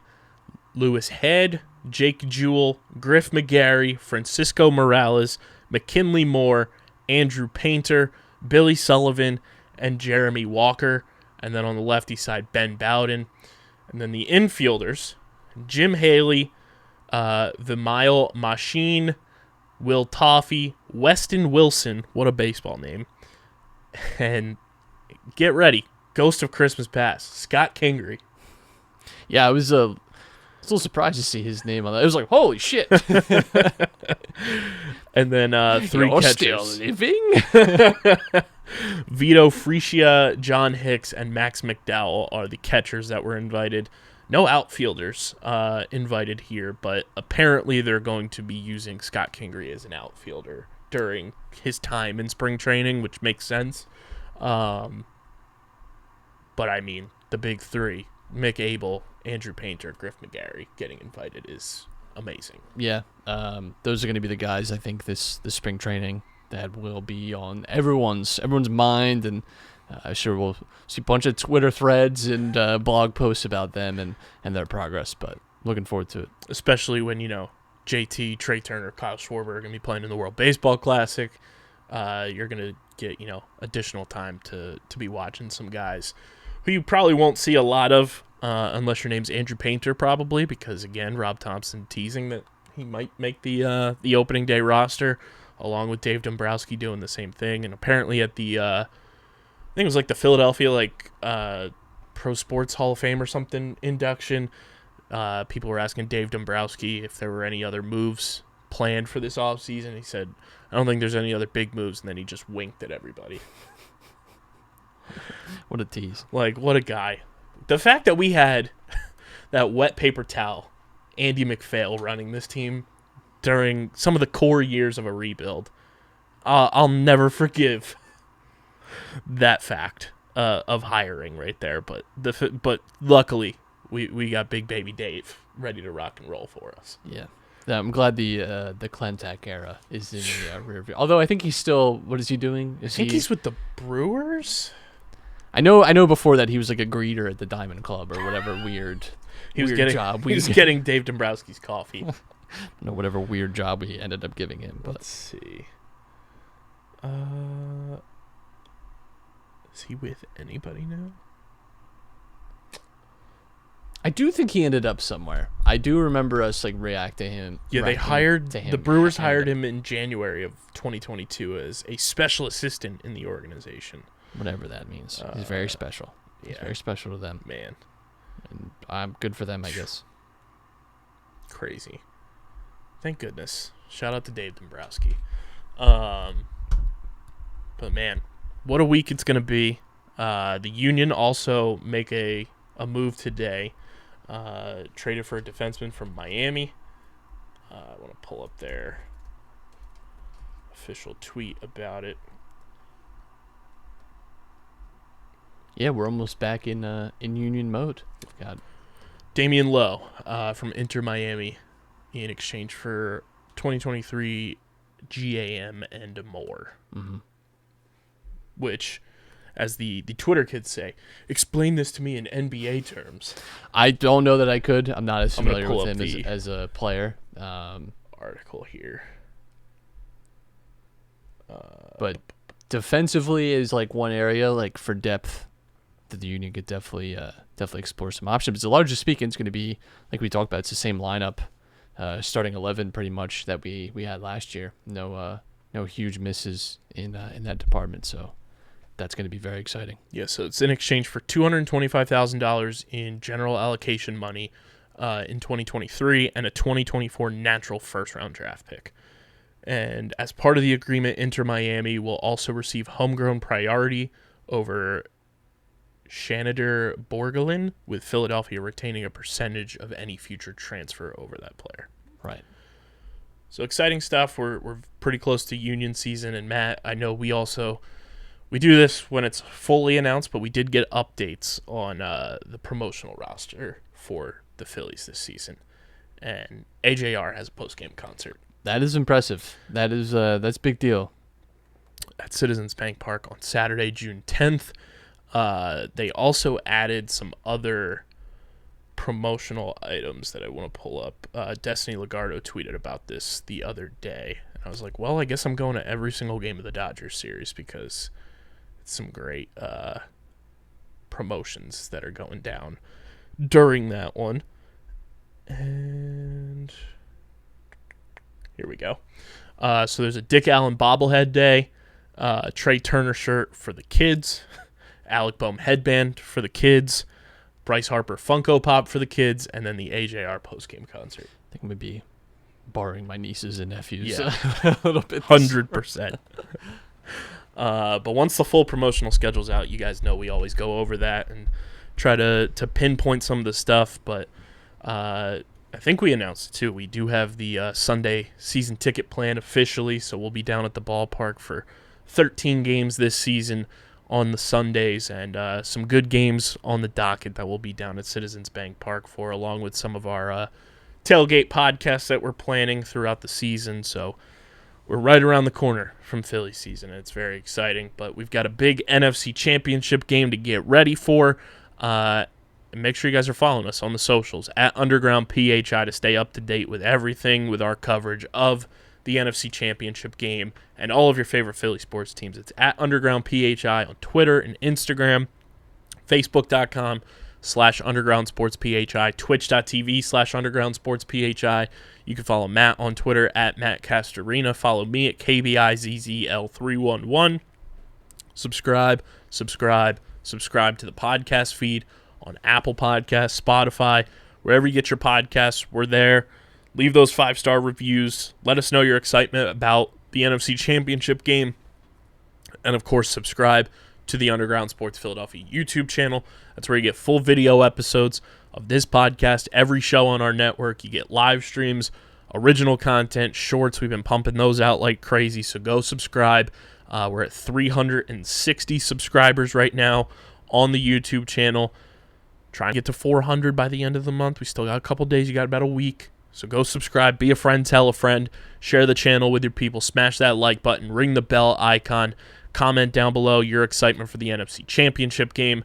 Lewis Head, Jake Jewell, Griff McGarry, Francisco Morales, McKinley Moore, Andrew Painter, Billy Sullivan, and Jeremy Walker. And then on the lefty side, Ben Bowden. And then the infielders, Jim Haley, Vimael Machine, Will Toffee, Weston Wilson, what a baseball name, and get ready, Ghost of Christmas Past, Scott Kingery. Yeah, I was a little surprised to see his name on that. It was holy shit. And then 3 You're catchers. still living? Vito Fresia, John Hicks, and Max McDowell are the catchers that were invited. No outfielders invited here, but apparently they're going to be using Scott Kingery as an outfielder during his time in spring training, which makes sense. But I mean, the big 3, Mick Abel, Andrew Painter, Griff McGarry, getting invited is amazing. Yeah, those are going to be the guys I think this spring training that will be on everyone's mind, and I'm sure we'll see a bunch of Twitter threads and blog posts about them and their progress. But looking forward to it, especially when JT, Trey Turner, Kyle Schwarber are going to be playing in the World Baseball Classic. You're going to get additional time to be watching some guys who you probably won't see a lot of. Unless your name's Andrew Painter, probably, because, again, Rob Thompson teasing that he might make the opening day roster, along with Dave Dombrowski doing the same thing. And apparently at the, I think it was the Philadelphia, Pro Sports Hall of Fame or something induction, people were asking Dave Dombrowski if there were any other moves planned for this offseason. He said, I don't think there's any other big moves, and then he just winked at everybody. What a tease. What a guy. The fact that we had that wet paper towel, Andy McPhail, running this team during some of the core years of a rebuild, I'll never forgive that fact of hiring right there. But luckily, we got Big Baby Dave ready to rock and roll for us. Yeah. I'm glad the Clentac era is in the rear view. Although I think he's still, what is he doing? I think he's with the Brewers. I know before that he was a greeter at the Diamond Club or whatever weird job. He was getting Dave Dombrowski's coffee. Whatever weird job we ended up giving him. But. Let's see. Is he with anybody now? I do think he ended up somewhere. I do remember us react to him. Yeah, they hired the Brewers hired him in January of 2022 as a special assistant in the organization. Whatever that means. He's very special. He's very special to them. Man. And I'm good for them, I guess. Crazy. Thank goodness. Shout out to Dave Dombrowski. But man, what a week it's going to be. The Union also make a move today. Traded for a defenseman from Miami. I want to pull up their official tweet about it. Yeah, we're almost back in Union mode. We've got Damian Lowe from Inter Miami in exchange for 2023 GAM and more. Mm-hmm. Which, as the Twitter kids say, explain this to me in NBA terms. I don't know that I could. I'm not as I'm gonna familiar pull with up him the as a player. Article here. But defensively is like one area, like for depth, that the Union could definitely explore some options. But largely speaking, it's going to be, like we talked about, it's the same lineup, starting 11 pretty much that we had last year. No huge misses in that department. So that's going to be very exciting. Yeah, so it's in exchange for $225,000 in general allocation money in 2023 and a 2024 natural first-round draft pick. And as part of the agreement, Inter Miami will also receive homegrown priority over Shanadar Borgelin, with Philadelphia retaining a percentage of any future transfer over that player. Right. So exciting stuff. We're pretty close to Union season. And Matt, I know we do this when it's fully announced, but we did get updates on the promotional roster for the Phillies this season. And AJR has a post-game concert. That is impressive. That's a big deal. At Citizens Bank Park on Saturday, June 10th. They also added some other promotional items that I want to pull up. Destiny Legardo tweeted about this the other day. And I was like, well, I guess I'm going to every single game of the Dodgers series because it's some great promotions that are going down during that one. And here we go. So there's a Dick Allen bobblehead day, Trey Turner shirt for the kids, Alec Boehm headband for the kids, Bryce Harper Funko Pop for the kids, and then the AJR postgame concert. I think I'm going to be borrowing my nieces and nephews Yeah. a little bit. 100%. But once the full promotional schedule's out, you guys know we always go over that and try to pinpoint some of the stuff. But I think we announced it too. We do have the Sunday season ticket plan officially, so we'll be down at the ballpark for 13 games this season on the Sundays, and some good games on the docket that we'll be down at Citizens Bank Park for, along with some of our tailgate podcasts that we're planning throughout the season. So we're right around the corner from Philly season, and it's very exciting. But we've got a big NFC Championship game to get ready for. And make sure you guys are following us on the socials at Underground PHI to stay up to date with everything with our coverage of the NFC Championship game and all of your favorite Philly sports teams. It's at Underground PHI on Twitter and Instagram, Facebook.com/Underground Sports PHI, Twitch.tv/Underground Sports PHI. You can follow Matt on Twitter at Matt Castorina. Follow me at KBIZZL311. Subscribe to the podcast feed on Apple Podcasts, Spotify, wherever you get your podcasts. We're there. Leave those 5-star reviews. Let us know your excitement about the NFC Championship game. And, of course, subscribe to the Underground Sports Philadelphia YouTube channel. That's where you get full video episodes of this podcast, every show on our network. You get live streams, original content, shorts. We've been pumping those out like crazy, so go subscribe. We're at 360 subscribers right now on the YouTube channel. Trying to get to 400 by the end of the month. We still got a couple days. You got about a week. So go subscribe, be a friend, tell a friend, share the channel with your people, smash that like button, ring the bell icon, comment down below your excitement for the NFC Championship game.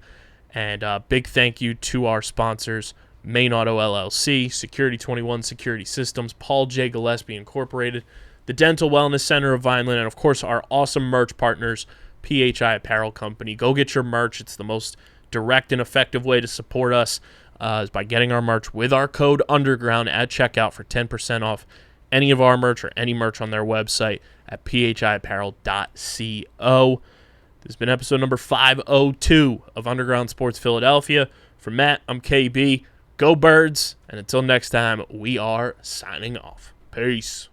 And big thank you to our sponsors, Main Auto LLC, Security 21 Security Systems, Paul J. Gillespie Incorporated, the Dental Wellness Center of Vineland, and of course our awesome merch partners, PHI Apparel Company. Go get your merch. It's the most direct and effective way to support us. Is by getting our merch with our code UNDERGROUND at checkout for 10% off any of our merch or any merch on their website at phiapparel.co. This has been episode number 502 of Underground Sports Philadelphia. For Matt, I'm KB. Go Birds. And until next time, we are signing off. Peace.